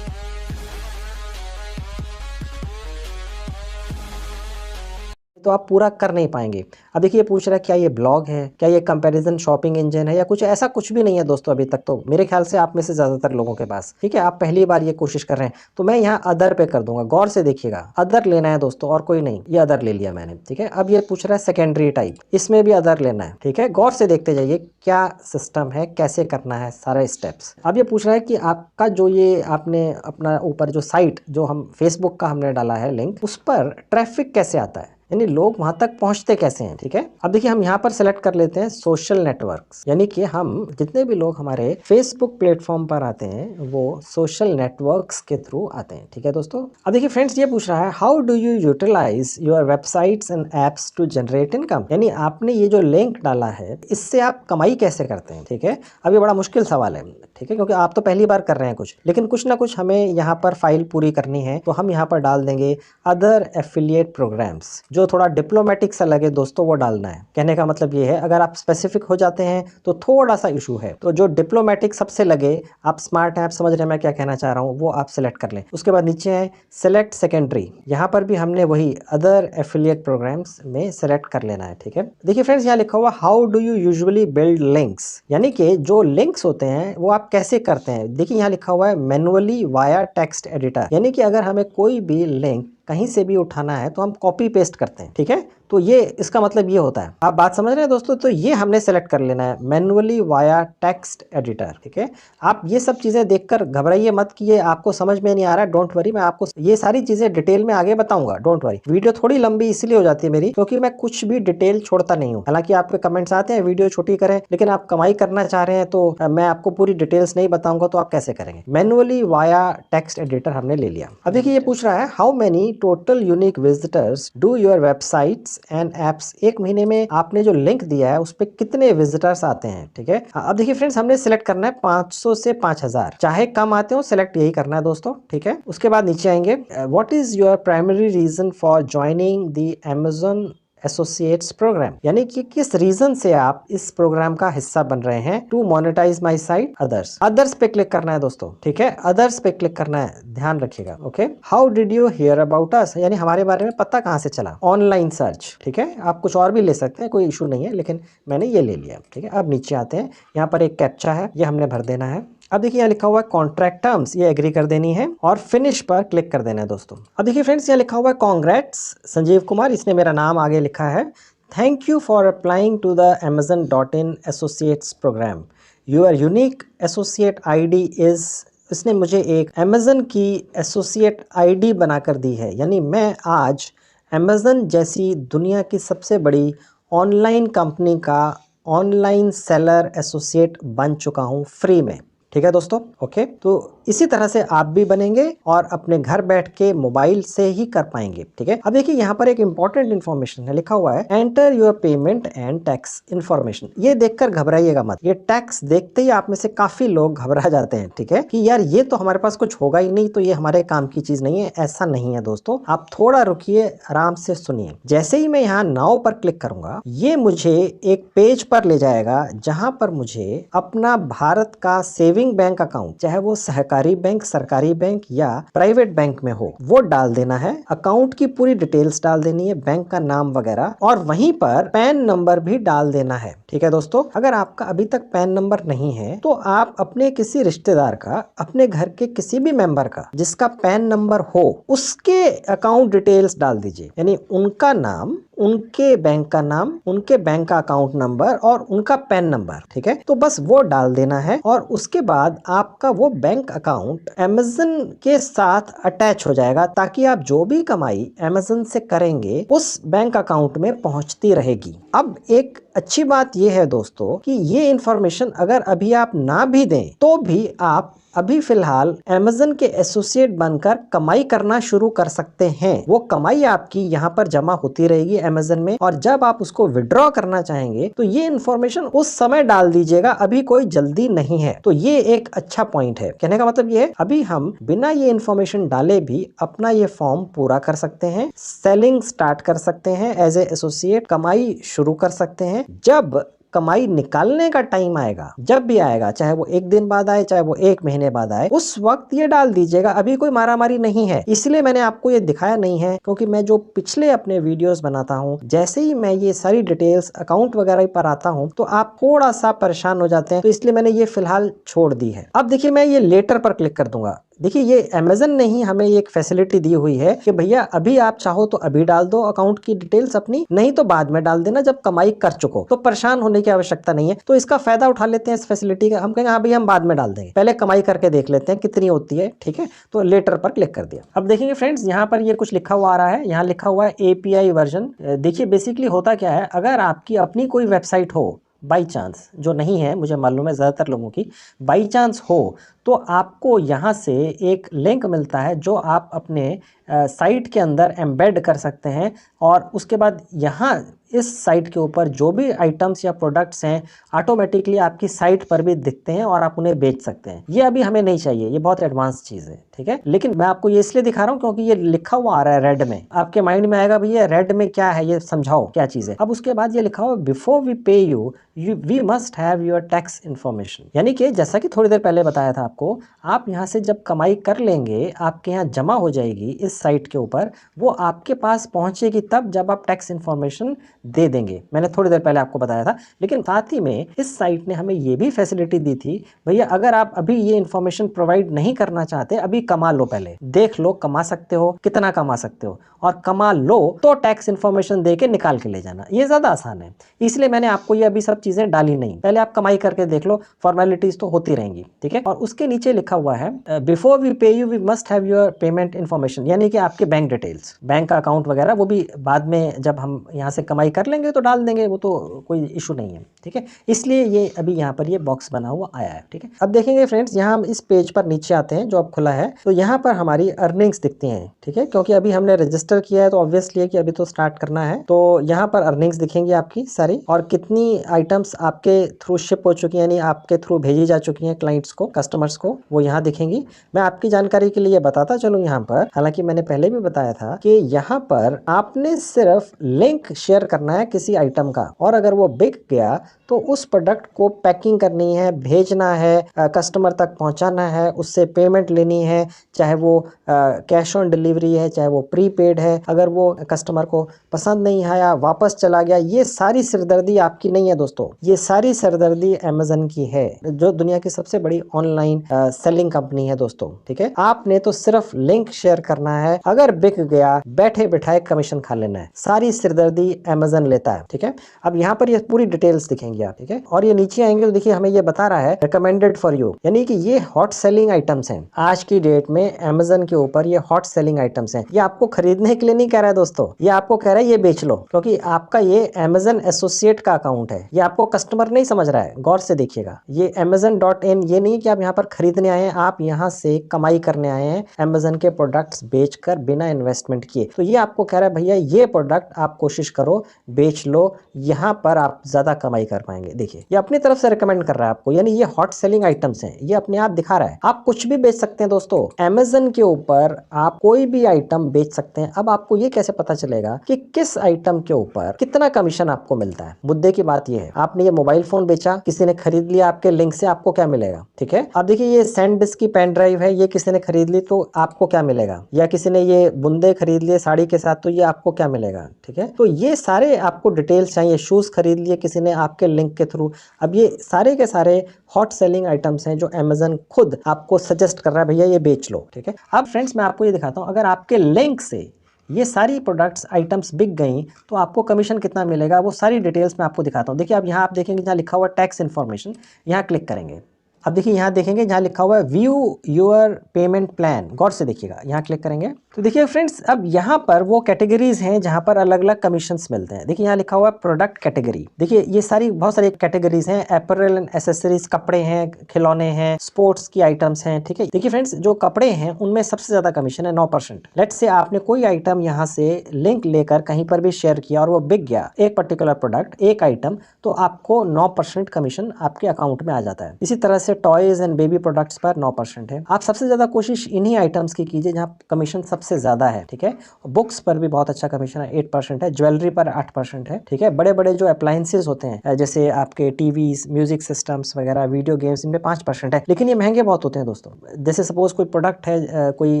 Speaker 1: तो आप पूरा कर नहीं पाएंगे। अब देखिए पूछ रहा है क्या ये ब्लॉग है, क्या ये कंपैरिजन शॉपिंग इंजन है, या कुछ ऐसा कुछ भी नहीं है दोस्तों अभी तक तो मेरे ख्याल से आप में से ज़्यादातर लोगों के पास। ठीक है, आप पहली बार ये कोशिश कर रहे हैं तो मैं यहाँ अदर पे कर दूंगा, गौर से देखिएगा, अदर लेना है दोस्तों और कोई नहीं। ये अदर ले लिया मैंने। ठीक है, अब ये पूछ रहा है सेकेंडरी टाइप, इसमें भी अदर लेना है। ठीक है, गौर से देखते जाइए क्या सिस्टम है, कैसे करना है सारे स्टेप्स। अब ये पूछ रहा है कि आपका जो ये आपने अपना ऊपर जो साइट जो हम फेसबुक का हमने डाला है लिंक, उस पर ट्रैफिक कैसे आता है, यानी लोग वहां तक पहुंचते कैसे हैं। ठीक है, अब देखिए हम यहाँ पर सेलेक्ट कर लेते हैं सोशल नेटवर्क्स, यानी कि हम जितने भी लोग हमारे फेसबुक प्लेटफॉर्म पर आते हैं वो सोशल नेटवर्क्स के थ्रू आते हैं। ठीक है दोस्तों, अब देखिए फ्रेंड्स ये पूछ रहा है how do you utilise your websites and apps to generate income, यानी आपने ये जो लिंक डाला है इससे आप कमाई कैसे करते हैं। ठीक है, अब ये बड़ा मुश्किल सवाल है। ठीक है, क्योंकि आप तो पहली बार कर रहे हैं कुछ, लेकिन कुछ ना कुछ हमें यहाँ पर फाइल पूरी करनी है, तो हम यहाँ पर डाल देंगे अदर एफिलिएट प्रोग्राम्स। जो थोड़ा डिप्लोमेटिक सा लगे दोस्तों वो डालना है। कहने का मतलब ये है अगर आप स्पेसिफिक हो जाते हैं तो थोड़ा सा इशू है, तो जो डिप्लोमेटिक सबसे लगे, आप स्मार्ट हैं, आप समझ रहे हैं मैं क्या कहना चाह रहा हूँ, वो आप सिलेक्ट कर लें। उसके बाद नीचे है सेलेक्ट सेकेंडरी, यहाँ पर भी हमने वही अदर एफिलिएट प्रोग्राम्स में सेलेक्ट कर लेना है। ठीक है, देखिए फ्रेंड्स यहाँ लिखा हुआ how do you usually build links, यानी कि जो लिंक्स होते हैं वो आप कैसे करते हैं। देखिए यहाँ लिखा हुआ है मैनुअली वाया टेक्स्ट एडिटर, यानी कि अगर हमें कोई भी लिंक कहीं से भी उठाना है तो हम कॉपी पेस्ट करते हैं। ठीक है, तो ये इसका मतलब ये होता है, आप बात समझ रहे हैं दोस्तों। तो ये हमने सेलेक्ट कर लेना है मैनुअली वाया टेक्स्ट एडिटर। ठीक है, आप ये सब चीजें देखकर घबराइए मत कि ये आपको समझ में नहीं आ रहा है, डोंट वरी, मैं आपको ये सारी चीजें डिटेल में आगे बताऊंगा, डोंट वरी। वीडियो थोड़ी लंबी इसलिए हो जाती है मेरी क्योंकि मैं कुछ भी डिटेल छोड़ता नहीं हूँ। हालांकि आपके कमेंट्स आते हैं वीडियो छोटी करें, लेकिन आप कमाई करना चाह रहे हैं तो मैं आपको पूरी डिटेल्स नहीं बताऊंगा, तो आप कैसे करेंगे। मैनुअली वाया टेक्स्ट एडिटर हमने ले लिया। अब देखिए ये पूछ रहा है how many total unique visitors do your websites and apps, एक महीने में आपने जो लिंक दिया है उस पे कितने विजिटर्स आते हैं। ठीक है, अब देखिए फ्रेंड्स हमने सिलेक्ट करना है 500 से 5000, चाहे कम आते हो सिलेक्ट यही करना है दोस्तों। ठीक है, उसके बाद नीचे आएंगे what is your primary reason for joining the Amazon associates programme, यानी कि किस रीजन से आप इस प्रोग्राम का हिस्सा बन रहे हैं। To monetise my site others, others पे क्लिक करना है दोस्तों। ठीक है, अदर्स पे क्लिक करना है, ध्यान रखिएगा। Okay, how did you here about us, यानी हमारे बारे में पता कहां से चला, ऑनलाइन सर्च। ठीक है, आप कुछ और भी ले सकते हैं, कोई इशू नहीं है, लेकिन मैंने ये ले लिया। ठीक है, अब नीचे आते हैं, यहाँ पर एक कैप्चा है, ये हमने भर देना है। अब देखिए यहाँ लिखा हुआ है कॉन्ट्रैक्ट टर्म्स, ये एग्री कर देनी है और फिनिश पर क्लिक कर देना है दोस्तों। अब देखिए फ्रेंड्स यहाँ लिखा हुआ है कांग्रेट्स संजीव कुमार, इसने मेरा नाम आगे लिखा है। Thank you for applying to the Amazon.in associates programme, your unique associate ID is, इसने मुझे एक Amazon की एसोसिएट ID बनाकर दी है, यानी मैं आज Amazon जैसी दुनिया की सबसे बड़ी ऑनलाइन कंपनी का ऑनलाइन सेलर एसोसिएट बन चुका हूँ फ्री में। ठीक है दोस्तों, ओके, तो इसी तरह से आप भी बनेंगे और अपने घर बैठ के मोबाइल से ही कर पाएंगे। ठीक है, अब देखिए यहाँ पर एक इंपॉर्टेंट इन्फॉर्मेशन है, लिखा हुआ है enter your payment and tax information. ये देखकर घबराइएगा मत, ये टैक्स देखते ही आप में से काफी लोग घबरा जाते हैं। ठीक है, कि यार ये तो हमारे पास कुछ होगा ही नहीं, तो ये हमारे काम की चीज नहीं है। ऐसा नहीं है दोस्तों, आप थोड़ा रुकिए, आराम से सुनिए। जैसे ही मैं यहाँ नाउ पर क्लिक करूंगा, ये मुझे एक पेज पर ले जाएगा जहां पर मुझे अपना भारत का सेविंग बैंक अकाउंट, चाहे वो सहकारी बैंक, सरकारी बैंक या प्राइवेट बैंक में हो, वो डाल देना है। अकाउंट की पूरी डिटेल्स डाल देनी है, बैंक का नाम वगैरह, और वहीं पर पैन नंबर भी डाल देना है। ठीक है दोस्तों, अगर आपका अभी तक पैन नंबर नहीं है तो आप अपने किसी रिश्तेदार का, अपने घर के किसी भी मेंबर का जिसका पैन नंबर हो, उसके अकाउंट डिटेल्स डाल दीजिए, यानी उनका नाम, उनके बैंक का नाम, उनके बैंक का अकाउंट नंबर और उनका पैन नंबर। ठीक है, तो बस वो डाल देना है और उसके बाद आपका वो बैंक अकाउंट Amazon के साथ अटैच हो जाएगा, ताकि आप जो भी कमाई Amazon से करेंगे उस बैंक अकाउंट में पहुंचती रहेगी। अब एक अच्छी बात यह है दोस्तों कि ये इंफॉर्मेशन अगर अभी आप ना भी दें तो भी आप अभी फिलहाल Amazon के एसोसिएट बनकर कमाई करना शुरू कर सकते हैं। वो कमाई आपकी यहाँ पर जमा होती रहेगी Amazon में, और जब आप उसको विड्रॉ करना चाहेंगे तो ये इन्फॉर्मेशन उस समय डाल दीजिएगा, अभी कोई जल्दी नहीं है। तो ये एक अच्छा पॉइंट है। कहने का मतलब ये है अभी हम बिना ये इन्फॉर्मेशन डाले भी अपना ये फॉर्म पूरा कर सकते हैं, सेलिंग स्टार्ट कर सकते हैं, एज ए एसोसिएट कमाई शुरू कर सकते हैं। जब कमाई निकालने का टाइम आएगा, जब भी आएगा, चाहे वो 1 दिन बाद आए, चाहे वो 1 महीने बाद आए, उस वक्त ये डाल दीजिएगा। अभी कोई मारामारी नहीं है, इसलिए मैंने आपको ये दिखाया नहीं है, क्योंकि मैं जो पिछले अपने वीडियोस बनाता हूँ, जैसे ही मैं ये सारी डिटेल्स अकाउंट वगैरह पर आता हूँ तो आप थोड़ा सा परेशान हो जाते हैं, तो इसलिए मैंने ये फिलहाल छोड़ दी है। अब देखिए मैं ये लेटर पर क्लिक कर दूंगा। देखिए ये अमेज़न ने ही हमें एक फैसिलिटी दी हुई है कि भैया अभी आप चाहो तो अभी डाल दो अकाउंट की डिटेल्स अपनी, नहीं तो बाद में डाल देना जब कमाई कर चुको। तो परेशान होने की आवश्यकता नहीं है, तो इसका फायदा उठा लेते हैं इस फैसिलिटी का। हम कहेंगे हाँ भैया हम बाद में डाल देंगे, पहले कमाई करके देख लेते हैं कितनी होती है, ठीक है। तो लेटर पर क्लिक कर दिया। अब देखेंगे फ्रेंड्स यहाँ पर ये कुछ लिखा हुआ आ रहा है, यहाँ लिखा हुआ है API वर्जन। देखिए बेसिकली होता क्या है, अगर आपकी अपनी कोई वेबसाइट हो, बाई चांस, जो नहीं है मुझे मालूम है ज़्यादातर लोगों की, बाई चांस हो, तो आपको यहाँ से एक लिंक मिलता है जो आप अपने साइट के अंदर एम्बेड कर सकते हैं, और उसके बाद यहाँ इस साइट के ऊपर जो भी आइटम्स या प्रोडक्ट्स हैं ऑटोमेटिकली आपकी साइट पर भी दिखते हैं और आप उन्हें बेच सकते हैं। ये अभी हमें नहीं चाहिए, ये बहुत एडवांस चीज़ है, ठीक है। लेकिन मैं आपको ये इसलिए दिखा रहा हूँ क्योंकि ये लिखा हुआ आ रहा है रेड में, आपके माइंड में आएगा भैया रेड में क्या है, ये समझाओ क्या चीज़ है। अब उसके बाद ये लिखा हुआ before we pay you we must have your tax information, यानी कि जैसा कि थोड़ी देर पहले बताया था आपको, आप यहाँ से जब कमाई कर लेंगे आपके यहाँ जमा हो जाएगी इस साइट के ऊपर, वो आपके पास पहुँचेगी तब जब आप टैक्स इन्फॉर्मेशन दे देंगे। मैंने थोड़ी देर पहले आपको बताया था। लेकिन साथ ही में इस साइट ने हमें ये भी फैसिलिटी दी थी, भैया अगर आप अभी ये इन्फॉर्मेशन प्रोवाइड नहीं करना चाहते, अभी कमा लो, पहले देख लो कमा सकते हो, कितना कमा सकते हो, और कमा लो तो टैक्स इन्फॉर्मेशन दे के निकाल के ले जाना। ये ज़्यादा आसान है, इसलिए मैंने आपको ये अभी सब चीज़ें डाली नहीं। पहले आप कमाई करके देख लो, फॉर्मेलिटीज तो होती रहेंगी, ठीक है। और उसके नीचे लिखा हुआ है before we pay you we must have your payment information, यानी कि आपके बैंक डिटेल्स, बैंक का अकाउंट वगैरह, वो भी बाद में जब हम यहाँ से कमाई कर लेंगे तो डाल देंगे, वो तो कोई इशू नहीं है, ठीक है। इसलिए ये अभी यहाँ पर ये बॉक्स बना हुआ आया है, ठीक है। अब देखेंगे फ्रेंड्स, यहाँ हम इस पेज पर नीचे आते हैं जो अब खुला है, तो यहाँ पर हमारी अर्निंग्स दिखती हैं, ठीक है। क्योंकि अभी हमने रजिस्टर किया है तो ऑब्वियसली है कि अभी तो स्टार्ट करना है, तो यहाँ पर अर्निंग्स दिखेंगी आपकी सारी, और कितनी आइटम्स आपके थ्रू शिप हो चुकी है, यानी आपके थ्रू भेजी जा चुकी हैं क्लाइंट्स को, कस्टमर्स को, वो यहाँ दिखेंगी। मैं आपकी जानकारी के लिए बताता चलूँ यहाँ पर, हालांकि मैंने पहले भी बताया था कि यहाँ पर आपने सिर्फ लिंक शेयर करना है किसी आइटम का, और अगर वो बिक गया तो उस प्रोडक्ट को पैकिंग करनी है, भेजना है, कस्टमर तक पहुंचाना है, उससे पेमेंट लेनी है, चाहे वो कैश ऑन डिलीवरी है, चाहे वो प्रीपेड है। अगर वो कस्टमर को पसंद नहीं आया, वापस चला गया, ये सारी सिरदर्दी आपकी नहीं है दोस्तों, ये सारी सिरदर्दी अमेज़न की है, जो दुनिया की सबसे बड़ी ऑनलाइन सेलिंग कंपनी है दोस्तों, ठीक है। आपने तो सिर्फ लिंक शेयर करना है, अगर बिक गया बैठे बिठाए कमीशन खा लेना है, सारी सिरदर्दी अमेज़न लेता है, ठीक है। अब यहाँ पर ये पूरी डिटेल्स दिखेंगी आप, ठीक है। और ये नीचे आएंगे तो देखिए हमें ये बता रहा है रिकमेंडेड फॉर यू, यानी कि ये हॉट सेलिंग आइटम्स हैं आज की डेट में अमेज़न के ऊपर, ये हॉट सेलिंग आइटम्स हैं। ये आपको खरीदने के लिए नहीं कह रहा है दोस्तों, ये आपको कह रहा है ये बेच लो, क्योंकि आपका ये अमेज़न एसोसिएट का अकाउंट है, ये आपको कस्टमर नहीं समझ रहा है, गौर से देखिएगा। ये amazon.in ये नहीं कि आप यहाँ पर खरीदने आए हैं, आप यहाँ से कमाई करने आए हैं अमेज़न के प्रोडक्ट्स बेचकर बिना इन्वेस्टमेंट किए। तो ये आपको कह रहा है भैया ये प्रोडक्ट आप कोशिश करो, बेच लो, यहाँ पर आप ज्यादा कमाई कर पाएंगे। देखिए ये अपनी तरफ से रिकमेंड कर रहा है आपको, यानी ये हॉट सेलिंग आइटम्स हैं, ये अपने आप दिखा रहा है। आप कुछ भी बेच सकते हैं दोस्तों, अमेज़न के ऊपर आप कोई भी आइटम बेच सकते हैं। अब आपको ये कैसे पता चलेगा कि किस आइटम के ऊपर कितना कमीशन आपको मिलता है? मुद्दे की बात ये है, आपने ये मोबाइल फोन बेचा, किसी ने खरीद लिया आपके लिंक से, आपको क्या मिलेगा? ठीक है। अब देखिए ये सैंडिस्क की पेन ड्राइव है, ये किसी ने खरीद ली तो आपको क्या मिलेगा? या किसी ने ये बुंदे खरीद लिए साड़ी के साथ तो ये आपको क्या मिलेगा? ठीक है। तो ये सारे आपको डिटेल्स चाहिए। शूज खरीद लिए किसी ने आपके लिंक के थ्रू, अब ये सारे के सारे हॉट सेलिंग आइटम्स हैं जो अमेज़न खुद आपको सजेस्ट कर रहा है भैया ये बेच लो। ठीक है। अब फ्रेंड्स मैं आपको ये दिखाता हूँ, अगर आपके लिंक से ये सारी प्रोडक्ट्स आइटम्स बिक गई तो आपको कमीशन कितना मिलेगा, वो सारी डिटेल्स मैं आपको दिखाता हूँ। देखिए अब यहाँ आप देखेंगे जहाँ लिखा हुआ टैक्स इन्फॉर्मेशन, यहाँ क्लिक करेंगे। अब देखिए यहाँ देखेंगे जहाँ लिखा हुआ है व्यू योर पेमेंट प्लान, गौर से देखिएगा, यहाँ क्लिक करेंगे तो देखिए फ्रेंड्स अब यहाँ पर वो कैटेगरीज हैं जहाँ पर अलग अलग कमीशंस मिलते हैं। देखिए यहाँ लिखा हुआ है प्रोडक्ट कैटेगरी, देखिए ये सारी बहुत सारी कैटेगरीज हैं, अपैरल एंड एसेसरीज, कपड़े हैं, खिलौने हैं, स्पोर्ट्स की आइटम्स हैं। ठीक है। देखिए फ्रेंड्स जो कपड़े हैं उनमें सबसे ज्यादा कमीशन है 9%। लेट्स से आपने कोई आइटम यहाँ से लिंक लेकर कहीं पर भी शेयर किया और वो बिक गया, एक पर्टिकुलर प्रोडक्ट एक आइटम, तो आपको 9% कमीशन आपके अकाउंट में आ जाता है। इसी तरह जैसे टॉयज एंड बेबी प्रोडक्ट्स पर 9% है। आप सबसे ज्यादा कोशिश इन्हीं आइटम्स की कीजिए जहां कमीशन सबसे ज्यादा है, ठीक है। बुक्स पर भी बहुत अच्छा कमीशन है, 8% है। ज्वेलरी पर 8% है, ठीक है। बड़े बड़े जो अप्लायंसेस होते हैं जैसे आपके टीवी, म्यूजिक सिस्टम्स वगैरह, वीडियो गेम्स, इनमें 5% है, लेकिन ये महंगे बहुत होते हैं दोस्तों। जैसे सपोज कोई प्रोडक्ट है, कोई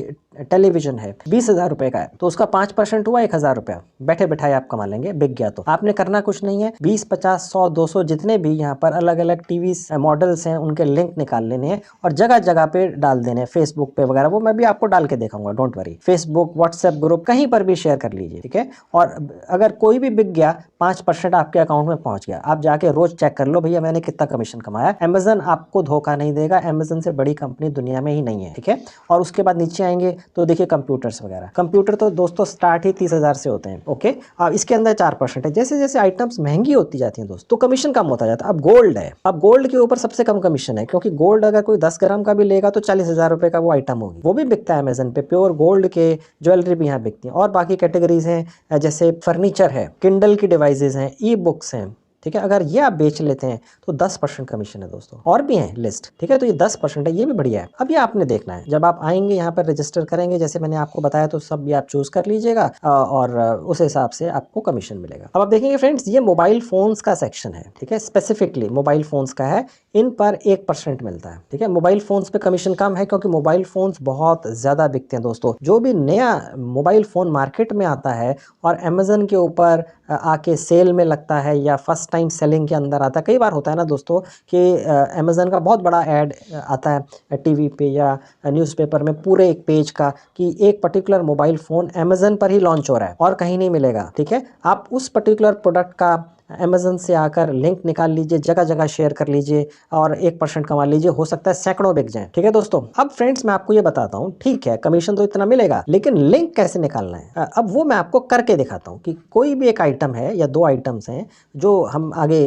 Speaker 1: टेलीविजन है 20,000 रुपए का है, तो उसका 5% हुआ 1,000 रुपया, बैठे बैठाए आप कमा लेंगे, बिक गया। तो आपने करना कुछ नहीं है, 20, 50, 100, 200 जितने भी यहाँ पर अलग अलग टीवी मॉडल्स हैं उनके लिंक निकाल लेने हैं और जगह जगह पे डाल देने हैं, फेसबुक पे वगैरह, वो मैं भी आपको डाल के दिखाऊंगा, don't worry. Facebook, WhatsApp group, कहीं पर भी शेयर कर लीजिए, ठीक है। और अगर कोई भी बिक गया, 5% आपके अकाउंट में पहुंच गया, आप जाके रोज चेक कर लो भैया मैंने कितना कमीशन कमाया। अमेजन आपको धोखा नहीं देगा, अमेजन से बड़ी कंपनी दुनिया में ही नहीं है, ठीक है। और उसके बाद नीचे आएंगे तो देखिए कंप्यूटर्स वगैरह, कंप्यूटर तो दोस्तों स्टार्ट ही 30,000 से होते हैं, ओके। अब इसके अंदर 4% है। जैसे जैसे आइटम्स महंगी होती जाती हैं दोस्तों, तो कमीशन कम होता जाता है। अब गोल्ड है, अब गोल्ड के ऊपर सबसे कम कमीशन है, क्योंकि गोल्ड अगर कोई 10 ग्राम का भी लेगा तो 40,000 रुपए का वो आइटम होगी, वो भी बिकता है अमेजन पे। प्योर गोल्ड के ज्वेलरी भी यहाँ बिकती है। और बाकी कैटेगरीज हैं जैसे फर्नीचर है, किंडल की डिवाइसेज हैं, ई बुक्स हैं, ठीक है। अगर ये आप बेच लेते हैं तो 10% कमीशन है दोस्तों। और भी है लिस्ट, ठीक है। तो ये 10% है, ये भी बढ़िया है। अब ये आपने देखना है, जब आप आएंगे यहाँ पर रजिस्टर करेंगे, जैसे मैंने आपको बताया, तो सब भी आप चूज कर लीजिएगा और उस हिसाब से आपको कमीशन मिलेगा। अब आप देखेंगे फ्रेंड्स, ये मोबाइल फोन्स का सेक्शन है, ठीक है। स्पेसिफिकली मोबाइल फोन्स का है, इन पर 1% मिलता है, ठीक है। मोबाइल फोन्स पे कमीशन कम है क्योंकि मोबाइल फोन्स बहुत ज्यादा बिकते हैं दोस्तों। जो भी नया मोबाइल फोन मार्केट में आता है और अमेजन के ऊपर आके सेल में लगता है या फर्स्ट टाइम सेलिंग के अंदर आता है, कई बार होता है ना दोस्तों कि अमेजन का बहुत बड़ा ऐड आता है टीवी पे या न्यूज़पेपर में, पूरे एक पेज का, कि एक पर्टिकुलर मोबाइल फ़ोन अमेजन पर ही लॉन्च हो रहा है और कहीं नहीं मिलेगा, ठीक है। आप उस पर्टिकुलर प्रोडक्ट का अमेजन से आकर लिंक निकाल लीजिए, जगह जगह शेयर कर लीजिए और 1% कमा लीजिए, हो सकता है सैकड़ों बिक जाए, ठीक है दोस्तों। अब फ्रेंड्स मैं आपको ये बताता हूँ, ठीक है कमीशन तो इतना मिलेगा, लेकिन लिंक कैसे निकालना है अब वो मैं आपको करके दिखाता हूँ। कि कोई भी एक आइटम है या 2 आइटम्स हैं जो हम आगे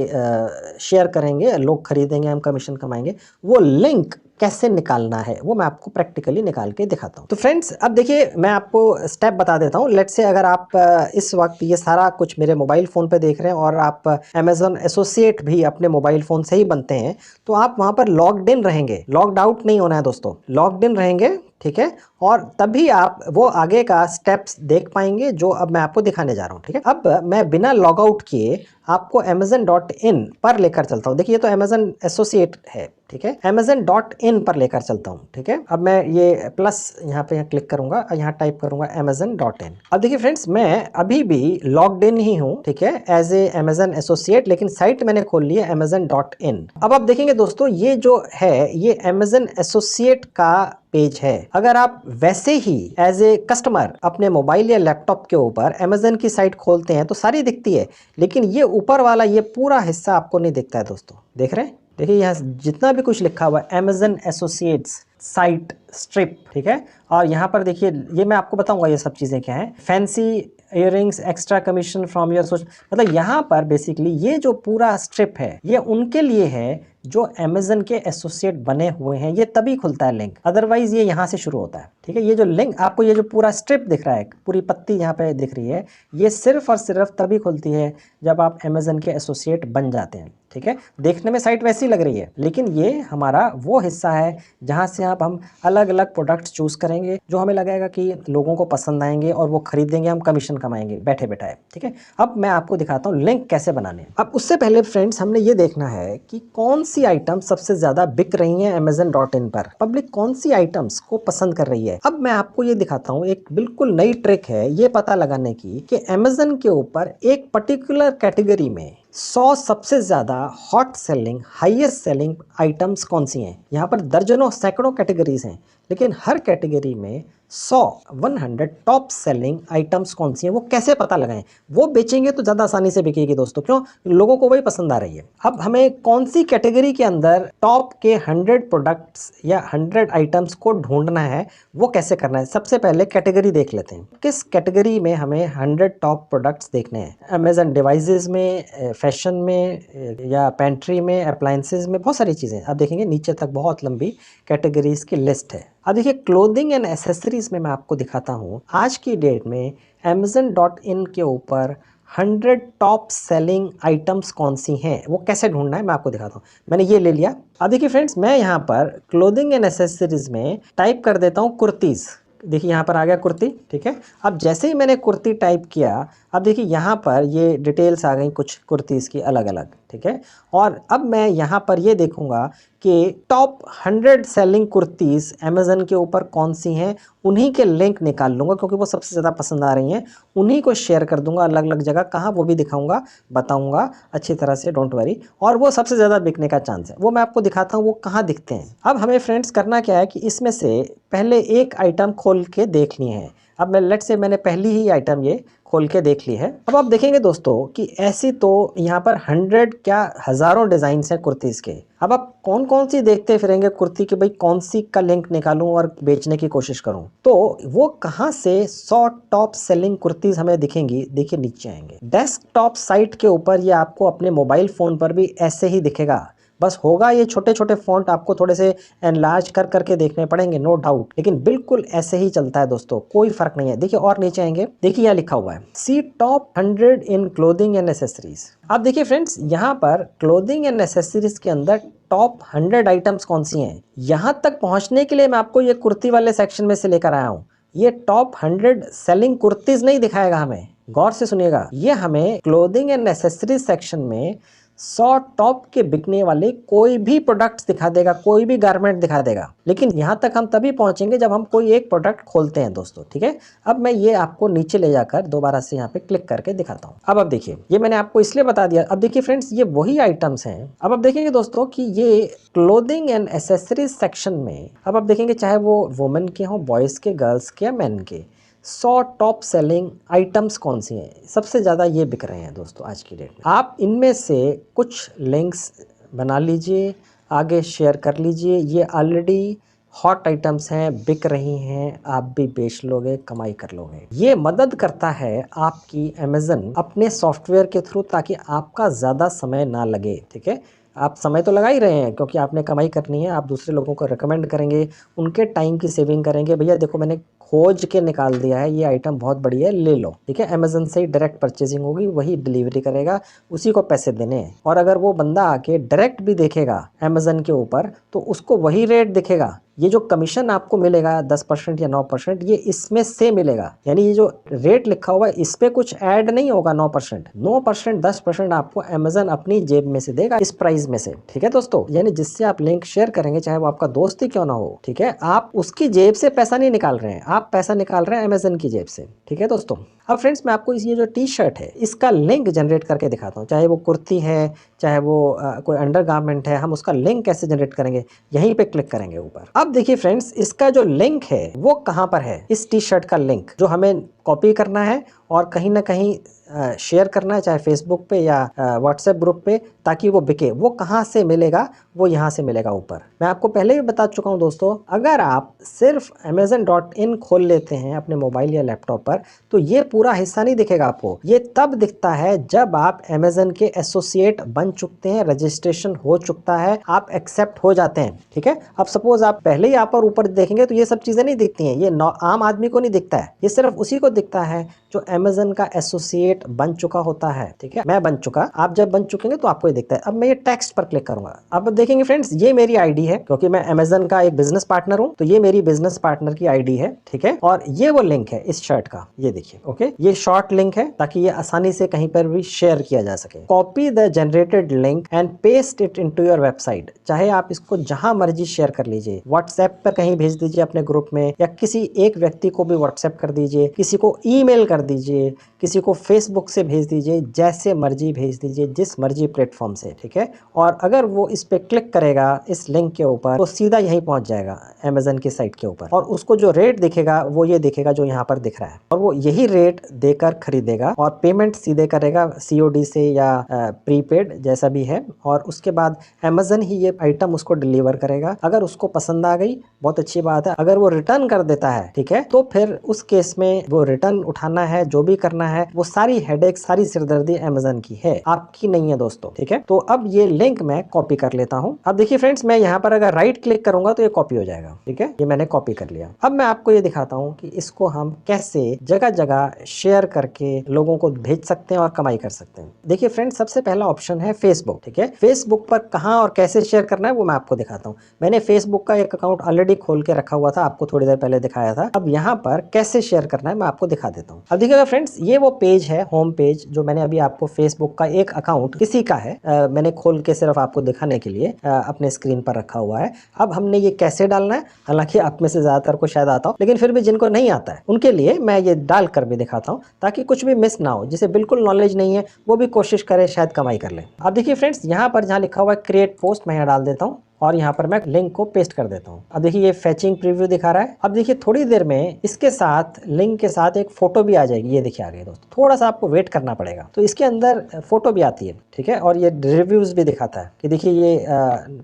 Speaker 1: शेयर करेंगे, लोग खरीदेंगे, हम कमीशन कमाएंगे, वो लिंक कैसे निकालना है वो मैं आपको प्रैक्टिकली निकाल के दिखाता हूँ। तो फ्रेंड्स अब देखिए मैं आपको स्टेप बता देता हूँ। लेट्स से अगर आप इस वक्त ये सारा कुछ मेरे मोबाइल फ़ोन पे देख रहे हैं और आप अमेजन एसोसिएट भी अपने मोबाइल फ़ोन से ही बनते हैं, तो आप वहाँ पर लॉग्ड इन रहेंगे, लॉग्ड आउट नहीं होना है दोस्तों, लॉग्ड इन रहेंगे, ठीक है। और तभी आप वो आगे का स्टेप्स देख पाएंगे जो अब मैं आपको दिखाने जा रहा हूँ, ठीक है। अब मैं बिना लॉग आउट किए आपको amazon.in पर लेकर चलता हूँ। देखिए ये तो अमेजन एसोसिएट है, ठीक है। amazon.in पर लेकर चलता हूँ, ठीक है। अब मैं ये प्लस यहाँ पे क्लिक करूंगा, यहाँ टाइप करूंगा amazon.in। अब देखिए फ्रेंड्स मैं अभी भी लॉग्ड इन ही हूँ, ठीक है, एज ए अमेजन एसोसिएट, लेकिन साइट मैंने खोल ली है amazon.in। अब आप देखेंगे दोस्तों ये जो है ये अमेजन एसोसिएट का पेज है। अगर आप वैसे ही एज ए कस्टमर अपने मोबाइल या लैपटॉप के ऊपर अमेजन की साइट खोलते हैं तो सारी दिखती है, लेकिन ये ऊपर वाला ये पूरा हिस्सा आपको नहीं दिखता है दोस्तों। देख रहे हैं, देखिए यहाँ जितना भी कुछ लिखा हुआ है अमेजन एसोसिएट्स साइट स्ट्रिप, ठीक है। और यहाँ पर देखिए ये मैं आपको बताऊंगा ये सब चीज़ें क्या हैं। Fancy earrings, extra commission from your सोच, मतलब यहाँ पर बेसिकली ये जो पूरा स्ट्रिप है ये उनके लिए है जो अमेजन के एसोसिएट बने हुए हैं, ये तभी खुलता है लिंक, अदरवाइज ये यहाँ से शुरू होता है, ठीक है। ये जो लिंक आपको ये जो पूरा स्ट्रिप दिख रहा है, पूरी पत्ती यहाँ पे दिख रही है, ये सिर्फ और सिर्फ तभी खुलती है जब आप अमेजन के एसोसिएट बन जाते हैं, ठीक है। देखने में साइट वैसी लग रही है, लेकिन ये हमारा वो हिस्सा है जहाँ से आप हम अलग अलग प्रोडक्ट्स चूज करेंगे जो हमें लगेगा कि लोगों को पसंद आएंगे और वो खरीदेंगे, हम कमीशन कमाएंगे बैठे बैठाए, ठीक है। अब मैं आपको दिखाता हूँ लिंक कैसे बनाने। अब उससे पहले फ्रेंड्स हमने ये देखना है कि कौन सी आइटम सबसे ज्यादा बिक रही है amazon.in पर, पब्लिक कौन सी आइटम्स को पसंद कर रही है। अब मैं आपको ये दिखाता हूँ, एक बिल्कुल नई ट्रिक है ये पता लगाने की कि अमेजन के ऊपर एक पर्टिकुलर कैटेगरी में 100 सबसे ज्यादा hot selling, highest selling items कौन सी हैं। यहाँ पर दर्जनों सैकड़ों कैटेगरीज हैं, लेकिन हर कैटेगरी में 100 टॉप सेलिंग आइटम्स कौन सी हैं, वो कैसे पता लगाएं। वो बेचेंगे तो ज़्यादा आसानी से बिकेगी दोस्तों, क्यों, लोगों को वही पसंद आ रही है। अब हमें कौन सी कैटेगरी के अंदर टॉप के 100 प्रोडक्ट्स या 100 आइटम्स को ढूंढना है, वो कैसे करना है। सबसे पहले कैटेगरी देख लेते हैं, किस कैटेगरी में हमें 100 टॉप प्रोडक्ट्स देखने हैं। अमेजन डिवाइसेस में, फैशन में या पेंट्री में, अप्लायंसेज में, बहुत सारी चीज़ें। अब देखेंगे नीचे तक बहुत लंबी कैटेगरीज की लिस्ट है। अब देखिए क्लोथिंग एंड एसेसरीज में मैं आपको दिखाता हूँ आज की डेट में amazon.in के ऊपर 100 टॉप सेलिंग आइटम्स कौन सी हैं, वो कैसे ढूंढना है मैं आपको दिखाता हूँ। मैंने ये ले लिया। अब देखिए फ्रेंड्स, मैं यहाँ पर क्लोथिंग एंड एसेसरीज में टाइप कर देता हूँ कुर्तीज़। देखिए यहाँ पर आ गया कुर्ती, ठीक है। अब जैसे ही मैंने कुर्ती टाइप किया, अब देखिए यहाँ पर ये डिटेल्स आ गई कुछ कुर्तीज़ की अलग अलग, ठीक है। और अब मैं यहाँ पर ये देखूँगा कि टॉप 100 सेलिंग कुर्तीज़ अमेज़न के ऊपर कौन सी हैं, उन्हीं के लिंक निकाल लूँगा क्योंकि वो सबसे ज़्यादा पसंद आ रही हैं। उन्हीं को शेयर कर दूँगा अलग अलग जगह, कहाँ वो भी दिखाऊँगा, बताऊँगा अच्छी तरह से, डोंट वरी। और वो सबसे ज़्यादा बिकने का चांस है, वो मैं आपको दिखाता हूँ वो कहाँ दिखते हैं। अब हमें फ्रेंड्स करना क्या है कि इसमें से पहले एक आइटम खोल के देख लिए हैं। अब मैं लेट्स से मैंने पहली ही आइटम ये खोल के देख ली है। अब आप देखेंगे दोस्तों कि ऐसी तो यहाँ पर 100 क्या हज़ारों डिज़ाइंस हैं कुर्तीज़ के। अब आप कौन कौन सी देखते फिरेंगे कुर्ती की, भाई कौन सी का लिंक निकालूं और बेचने की कोशिश करूं, तो वो कहाँ से 100 टॉप सेलिंग कुर्तीज़ हमें दिखेंगी। देखिए नीचे आएंगे डेस्कटॉप साइट के ऊपर, ये आपको अपने मोबाइल फ़ोन पर भी ऐसे ही दिखेगा। बस होगा ये छोटे छोटे फॉन्ट आपको थोड़े से एनलार्ज कर करके देखने पड़ेंगे, नो डाउट, लेकिन बिल्कुल ऐसे ही चलता है दोस्तों, कोई फर्क नहीं है। देखिए और नीचे आएंगे, देखिए यहाँ लिखा हुआ है see top 100 in clothing and accessories. अब देखिए फ्रेंड्स, यहाँ पर क्लोथिंग एंड एसेसरीज के अंदर टॉप 100 आइटम्स कौन सी हैं, यहाँ तक पहुँचने के लिए मैं आपको ये कुर्ती वाले सेक्शन में से लेकर आया हूँ। ये टॉप 100 सेलिंग कुर्तीज नहीं दिखाएगा हमें, गौर से सुनिएगा, ये हमें क्लोथिंग एंड एसेसरीज सेक्शन में 100 टॉप के बिकने वाले कोई भी प्रोडक्ट्स दिखा देगा, कोई भी गारमेंट दिखा देगा। लेकिन यहाँ तक हम तभी पहुँचेंगे जब हम कोई एक प्रोडक्ट खोलते हैं दोस्तों, ठीक है। अब मैं ये आपको नीचे ले जाकर दोबारा से यहाँ पे क्लिक करके दिखाता हूँ। अब देखिए, ये मैंने आपको इसलिए बता दिया। अब देखिए फ्रेंड्स, ये वही आइटम्स हैं। अब आप देखेंगे दोस्तों कि ये क्लोथिंग एंड एसेसरीज सेक्शन में, अब आप देखेंगे चाहे वो वुमेन के हों, बॉयज़ के, गर्ल्स के या मैन के, 100 टॉप सेलिंग आइटम्स कौन सी हैं, सबसे ज़्यादा ये बिक रहे हैं दोस्तों आज की डेट में। आप इनमें से कुछ लिंक्स बना लीजिए, आगे शेयर कर लीजिए। ये ऑलरेडी हॉट आइटम्स हैं, बिक रही हैं, आप भी बेच लोगे, कमाई कर लोगे। ये मदद करता है आपकी अमेज़न अपने सॉफ्टवेयर के थ्रू, ताकि आपका ज़्यादा समय ना लगे, ठीक है। आप समय तो लगा ही रहे हैं क्योंकि आपने कमाई करनी है, आप दूसरे लोगों को रिकमेंड करेंगे, उनके टाइम की सेविंग करेंगे। भैया देखो मैंने खोज के निकाल दिया है, ये आइटम बहुत बढ़िया है, ले लो, ठीक है। अमेज़न से ही डायरेक्ट परचेजिंग होगी, वही डिलीवरी करेगा, उसी को पैसे देने हैं। और अगर वो बंदा आके डायरेक्ट भी देखेगा अमेज़न के ऊपर, तो उसको वही रेट दिखेगा। ये जो कमीशन आपको मिलेगा 10% या 9%, ये इसमें से मिलेगा। यानी ये जो रेट लिखा हुआ है इस पे कुछ ऐड नहीं होगा। 9%, 10% आपको अमेज़न अपनी जेब में से देगा, इस प्राइस में से, ठीक है दोस्तों। यानी जिससे आप लिंक शेयर करेंगे, चाहे वो आपका दोस्त ही क्यों ना हो, ठीक है, आप उसकी जेब से पैसा नहीं निकाल रहे हैं, आप पैसा निकाल रहे हैं अमेज़न की जेब से, ठीक है दोस्तों। अब फ्रेंड्स, मैं आपको ये जो टी शर्ट है इसका लिंक जनरेट करके दिखाता हूँ। चाहे वो कुर्ती है, चाहे वो कोई अंडर गारमेंट है, हम उसका लिंक कैसे जनरेट करेंगे, यहीं पे क्लिक करेंगे ऊपर। अब देखिए फ्रेंड्स, इसका जो लिंक है वो कहाँ पर है, इस टी शर्ट का लिंक जो हमें कॉपी करना है और कहीं ना कहीं शेयर करना है, चाहे फेसबुक पे या व्हाट्सएप ग्रुप पे, ताकि वो बिके। वो कहाँ से मिलेगा, वो यहाँ से मिलेगा ऊपर। मैं आपको पहले भी बता चुका हूँ दोस्तों, अगर आप सिर्फ amazon.in खोल लेते हैं अपने मोबाइल या लैपटॉप पर, तो ये पूरा हिस्सा नहीं दिखेगा आपको। ये तब दिखता है जब आप अमेज़न के एसोसिएट बन चुकते हैं, रजिस्ट्रेशन हो चुकता है, आप एक्सेप्ट हो जाते हैं, ठीक है। अब सपोज आप पहले ही यहाँ पर ऊपर देखेंगे तो ये सब चीज़ें नहीं दिखती हैं, ये आम आदमी को नहीं दिखता है, ये सिर्फ उसी को दिखता है जो अमेज़न का एसोसिएट बन चुका होता है, ठीक है। मैं बन चुका, आप जब बन चुकेंगे तो आपको ये दिखता है। अब मैं ये टेक्स्ट पर क्लिक करूंगा। अब देखेंगे फ्रेंड्स, ये मेरी आईडी है क्योंकि मैं अमेज़न का एक बिजनेस पार्टनर हूं, तो ये मेरी बिजनेस पार्टनर की आईडी है, ठीक है। और ये वो लिंक है इस शर्ट का, ये देखिए, ओके। ये शॉर्ट लिंक है ताकि ये आसानी से कहीं पर भी शेयर किया जा सके। Copy the generated link and paste it into your website. चाहे आप इसको जहां मर्जी शेयर कर लीजिए, व्हाट्सएप पर कहीं भेज दीजिए अपने ग्रुप में, या किसी एक व्यक्ति को भी व्हाट्सएप कर दीजिए, किसी को ईमेल कर दीजिए, किसी को फेसबुक से भेज दीजिए, जैसे मर्जी भेज दीजिए, जिस मर्जी प्लेटफॉर्म से, ठीक है। और अगर वो इस पे क्लिक करेगा इस लिंक के ऊपर, तो सीधा यहीं पहुंच जाएगा अमेज़न की साइट के ऊपर, और उसको जो रेट दिखेगा वो ये दिखेगा जो यहाँ पर दिख रहा है, और वो यही रेट देकर खरीदेगा और पेमेंट सीधे करेगा COD से या प्रीपेड जैसा भी है, और उसके बाद अमेज़न ही ये आइटम उसको डिलीवर करेगा। अगर उसको पसंद आ गई, बहुत अच्छी बात है। अगर वो रिटर्न कर देता है, ठीक है, तो फिर उस केस में वो रिटर्न उठाना है, जो भी करना है, वो सारी हेडेक, सारी सिरदर्दी अमेजन की है, आपकी नहीं है दोस्तों। ठीक है, तो अब ये लिंक मैं कॉपी कर लेता हूँ। अब देखिए फ्रेंड्स, मैं यहाँ पर अगर राइट क्लिक करूंगा तो ये कॉपी हो जाएगा। ठीक है, ये मैंने कॉपी कर लिया। अब मैं आपको ये दिखाता हूँ कि इसको हम कैसे जगह जगह शेयर करके लोगों को भेज सकते हैं और कमाई कर सकते हैं। देखिए फ्रेंड्स, सबसे पहला ऑप्शन है फेसबुक। ठीक है, फेसबुक पर कहाँ और कैसे शेयर करना है वो मैं आपको दिखाता हूँ। मैंने फेसबुक का एक अकाउंट ऑलरेडी खोल के रखा हुआ था, आपको थोड़ी देर पहले दिखाया था। अब यहाँ पर कैसे शेयर करना है मैं आपको दिखा देता हूँ। अब देखिएगा फ्रेंड्स, ये वो पेज है, होम पेज, जो मैंने अभी आपको फेसबुक का एक अकाउंट किसी का है, मैंने खोल के सिर्फ आपको दिखाने के लिए अपने स्क्रीन पर रखा हुआ है। अब हमने ये कैसे डालना है, हालांकि आप में से ज्यादातर को शायद आता हो, लेकिन फिर भी जिनको नहीं आता है उनके लिए मैं ये डाल कर भी दिखाता हूँ, ताकि कुछ भी मिस ना हो। जिसे बिल्कुल नॉलेज नहीं है वो भी कोशिश करे शायद कमाई कर ले। अब देखिए फ्रेंड्स, यहाँ पर जहाँ लिखा हुआ है क्रिएट पोस्ट, मैं यहाँ डाल देता हूँ और यहाँ पर मैं लिंक को पेस्ट कर देता हूँ। अब देखिए ये फैचिंग प्रीव्यू दिखा रहा है। अब देखिए थोड़ी देर में इसके साथ, लिंक के साथ एक फोटो भी आ जाएगी। ये देखिए आ गई दोस्तों, थोड़ा सा आपको वेट करना पड़ेगा। तो इसके अंदर फोटो भी आती है। ठीक है, और ये रिव्यूज भी दिखाता है कि देखिए ये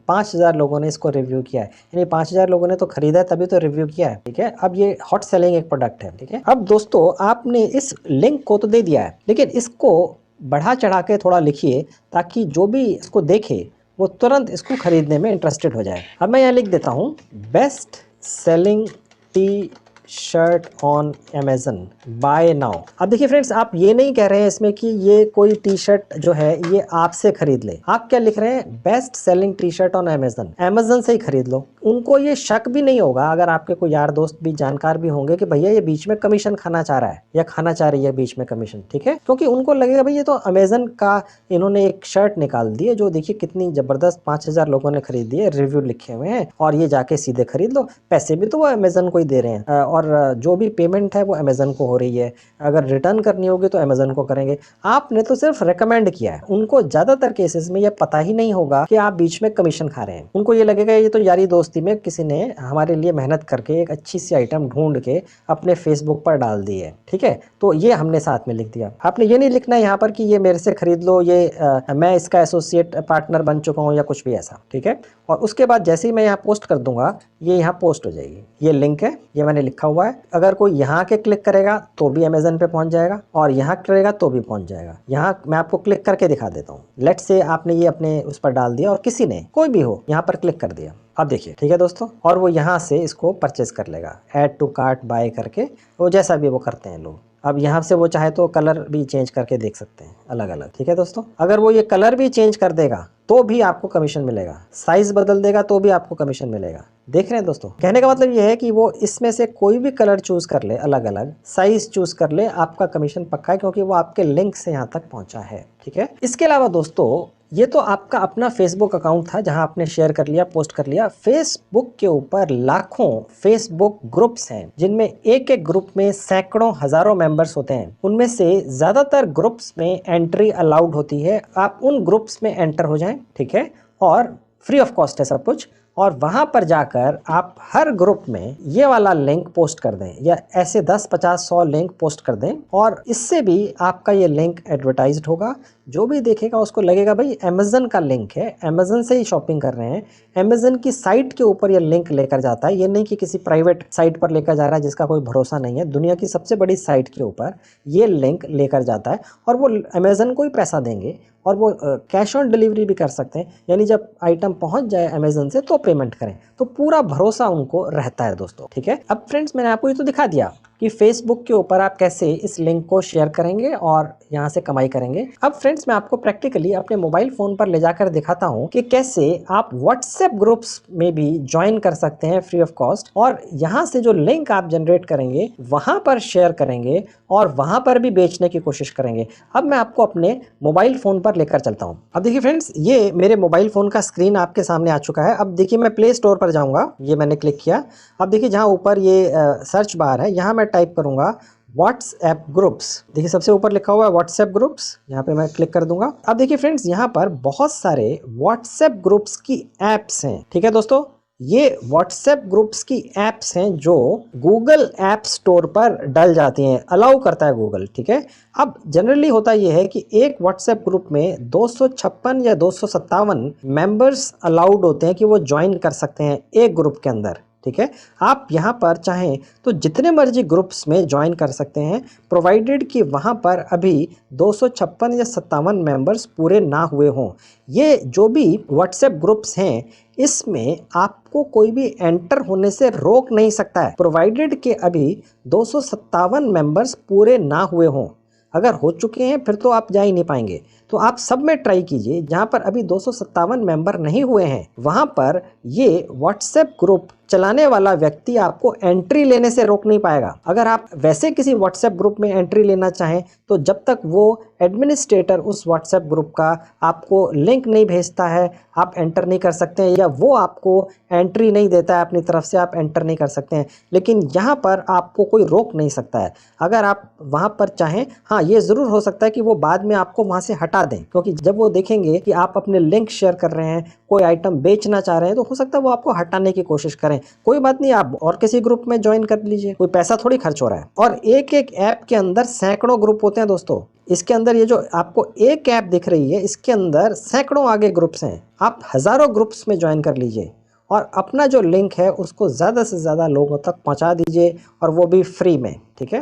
Speaker 1: 5000 लोगों ने इसको रिव्यू किया है, यानी 5000 लोगों ने तो खरीदा है तभी तो रिव्यू किया है। ठीक है, अब ये हॉट सेलिंग एक प्रोडक्ट है। ठीक है, अब दोस्तों आपने इस लिंक को तो दे दिया है, लेकिन इसको बढ़ा चढ़ा के थोड़ा लिखिए, ताकि जो भी इसको देखे वो तुरंत इसको खरीदने में इंटरेस्टेड हो जाए। अब मैं यहाँ लिख देता हूँ, best selling T shirt on Amazon buy now. अब देखिए फ्रेंड्स, आप ये नहीं कह रहे हैं इसमें कि ये कोई टी शर्ट जो है ये आपसे खरीद ले। आप क्या लिख रहे हैं, best selling T shirt on Amazon, Amazon से ही खरीद लो। उनको ये शक भी नहीं होगा, अगर आपके कोई यार दोस्त भी जानकार भी होंगे, कि भैया ये बीच में कमीशन खाना चाह रहा है या खाना चाह रही है बीच में कमीशन। ठीक है, क्योंकि उनको लगेगा भाई ये तो अमेजन का इन्होंने एक शर्ट निकाल दी है, जो देखिए कितनी जबरदस्त, 5000 लोगों ने खरीदी है, रिव्यू लिखे हुए हैं, और ये जाके सीधे खरीद लो। पैसे भी तो वो अमेजन को ही दे रहे हैं, और जो भी पेमेंट है वो अमेजन को हो रही है। अगर रिटर्न करनी होगी तो अमेजन को करेंगे। आपने तो सिर्फ रेकमेंड किया है। उनको ज्यादातर केसेस में ये पता ही नहीं होगा कि आप बीच में कमीशन खा रहे हैं। उनको ये लगेगा ये तो यारी दोस्ती में किसी ने हमारे लिए मेहनत करके एक अच्छी सी आइटम ढूंढ के अपने फेसबुक पर डाल दी है। ठीक है, तो ये हमने साथ में लिख दिया। आपने ये नहीं लिखना है यहाँ पर कि ये मेरे से खरीद लो, ये मैं इसका एसोसिएट पार्टनर बन चुका हूँ या कुछ भी ऐसा। ठीक है, और उसके बाद जैसे ही मैं यहाँ पोस्ट कर दूंगा, ये यहाँ पोस्ट हो जाएगी। ये लिंक है, ये मैंने लिखा हुआ है। अगर कोई यहाँ के क्लिक करेगा तो भी अमेजन पे पहुंच जाएगा, और यहाँ करेगा तो भी पहुंच जाएगा। यहाँ मैं आपको क्लिक करके दिखा देता हूँ। लेट्स से आपने ये अपने उस पर डाल दिया और किसी ने, कोई भी हो, यहाँ पर क्लिक कर दिया। अब देखिए, ठीक है दोस्तों, और वो यहाँ से इसको परचेज कर लेगा, ऐड टू कार्ट बाय करके, वो जैसा भी वो करते हैं लोग। अब यहाँ से वो चाहे तो कलर भी चेंज करके देख सकते हैं अलग अलग। ठीक है दोस्तों, अगर वो ये कलर भी चेंज कर देगा तो भी आपको कमीशन मिलेगा, साइज बदल देगा तो भी आपको कमीशन मिलेगा। देख रहे हैं दोस्तों, कहने का मतलब ये है कि वो इसमें से कोई भी कलर चूज कर ले, अलग अलग साइज चूज कर ले, आपका कमीशन पक्का है, क्योंकि वो आपके लिंक से यहाँ तक पहुंचा है। ठीक है, इसके अलावा दोस्तों, ये तो आपका अपना फेसबुक अकाउंट था जहां आपने शेयर कर लिया, पोस्ट कर लिया। फेसबुक के ऊपर लाखों फेसबुक ग्रुप्स हैं, जिनमें एक एक ग्रुप में सैकड़ों हजारों मेंबर्स होते हैं। उनमें से ज्यादातर ग्रुप्स में एंट्री अलाउड होती है। आप उन ग्रुप्स में एंटर हो जाएं, ठीक है, और फ्री ऑफ कॉस्ट है सब कुछ। और वहां पर जाकर आप हर ग्रुप में ये वाला लिंक पोस्ट कर दें, या ऐसे 10, 50, 100 लिंक पोस्ट कर दें, और इससे भी आपका ये लिंक एडवर्टाइज्ड होगा। जो भी देखेगा उसको लगेगा भाई अमेजन का लिंक है, अमेजन से ही शॉपिंग कर रहे हैं। अमेजन की साइट के ऊपर ये लिंक लेकर जाता है, ये नहीं कि किसी प्राइवेट साइट पर लेकर जा रहा है जिसका कोई भरोसा नहीं है। दुनिया की सबसे बड़ी साइट के ऊपर ये लिंक लेकर जाता है, और वो अमेजन को ही पैसा देंगे, और वो कैश ऑन डिलीवरी भी कर सकते हैं, यानी जब आइटम पहुंच जाए अमेजन से तो पेमेंट करें। तो पूरा भरोसा उनको रहता है दोस्तों। ठीक है, अब फ्रेंड्स, मैंने आपको ये तो दिखा दिया कि फेसबुक के ऊपर आप कैसे इस लिंक को शेयर करेंगे और यहाँ से कमाई करेंगे। अब फ्रेंड्स, मैं आपको प्रैक्टिकली अपने मोबाइल फोन पर ले जाकर दिखाता हूँ कि कैसे आप व्हाट्सएप ग्रुप्स में भी ज्वाइन कर सकते हैं फ्री ऑफ कॉस्ट, और यहाँ से जो लिंक आप जनरेट करेंगे वहां पर शेयर करेंगे और वहां पर भी बेचने की कोशिश करेंगे। अब मैं आपको अपने मोबाइल फोन पर लेकर चलता हूँ। अब देखिए फ्रेंड्स, ये मेरे मोबाइल फोन का स्क्रीन आपके सामने आ चुका है। अब देखिए, मैं प्ले स्टोर पर जाऊंगा, ये मैंने क्लिक किया। अब देखिए, जहाँ ऊपर ये सर्च बार है, यहाँ मैं टाइप करूंगा व्हाट्सएप ग्रुप्स। देखिए सबसे ऊपर लिखा हुआ है व्हाट्सएप ग्रुप्स, यहाँ पे मैं क्लिक कर दूंगा। अब देखिए फ्रेंड्स, यहाँ पर बहुत सारे व्हाट्सएप ग्रुप्स की एप्स हैं। ठीक है दोस्तों, ये व्हाट्सएप ग्रुप्स की एप्स हैं जो गूगल ऐप स्टोर पर डल जाती हैं, अलाउ करता है गूगल। ठीक है, अब जनरली होता यह है कि एक व्हाट्सएप ग्रुप में 256 या 257 मेंबर्स अलाउड होते हैं कि वो ज्वाइन कर सकते हैं एक ग्रुप के अंदर। ठीक है। आप यहाँ पर चाहें तो जितने मर्जी ग्रुप्स में ज्वाइन कर सकते हैं, प्रोवाइडेड कि वहाँ पर अभी 256 या 57 मेंबर्स पूरे ना हुए हों। ये जो भी व्हाट्सएप ग्रुप्स हैं, इसमें आपको कोई भी एंटर होने से रोक नहीं सकता है, प्रोवाइडेड कि अभी 257 मेंबर्स पूरे ना हुए हों। अगर हो चुके हैं फिर तो आप जा ही नहीं पाएंगे। तो आप सब में ट्राई कीजिए जहां पर अभी 257 मेंबर नहीं हुए हैं, वहां पर ये व्हाट्सएप ग्रुप चलाने वाला व्यक्ति आपको एंट्री लेने से रोक नहीं पाएगा। अगर आप वैसे किसी व्हाट्सएप ग्रुप में एंट्री लेना चाहें तो जब तक वो एडमिनिस्ट्रेटर उस व्हाट्सएप ग्रुप का आपको लिंक नहीं भेजता है, आप एंटर नहीं कर सकते हैं, या वो आपको एंट्री नहीं देता है अपनी तरफ से, आप एंटर नहीं कर सकते हैं। लेकिन यहाँ पर आपको कोई रोक नहीं सकता है। अगर आप वहाँ पर चाहें, हाँ ये ज़रूर हो सकता है कि वो बाद में आपको वहाँ से हटा दें, क्योंकि जब वो देखेंगे कि आप अपने लिंक शेयर कर रहे हैं, कोई आइटम बेचना चाह रहे हैं, तो हो सकता है वो आपको हटाने की कोशिश करें। कोई बात नहीं, आप और किसी ग्रुप में ज्वाइन कर लीजिए, कोई पैसा थोड़ी खर्च हो रहा है। और एक एक ऐप के अंदर सैकड़ों ग्रुप होते हैं दोस्तों। इसके अंदर ये जो आपको एक ऐप दिख रही है, इसके अंदर सैकड़ों आगे ग्रुप्स हैं। आप हजारों ग्रुप्स में ज्वाइन कर लीजिए और अपना जो लिंक है उसको ज़्यादा से ज़्यादा लोगों तक पहुंचा दीजिए, और वो भी फ्री में, ठीक है।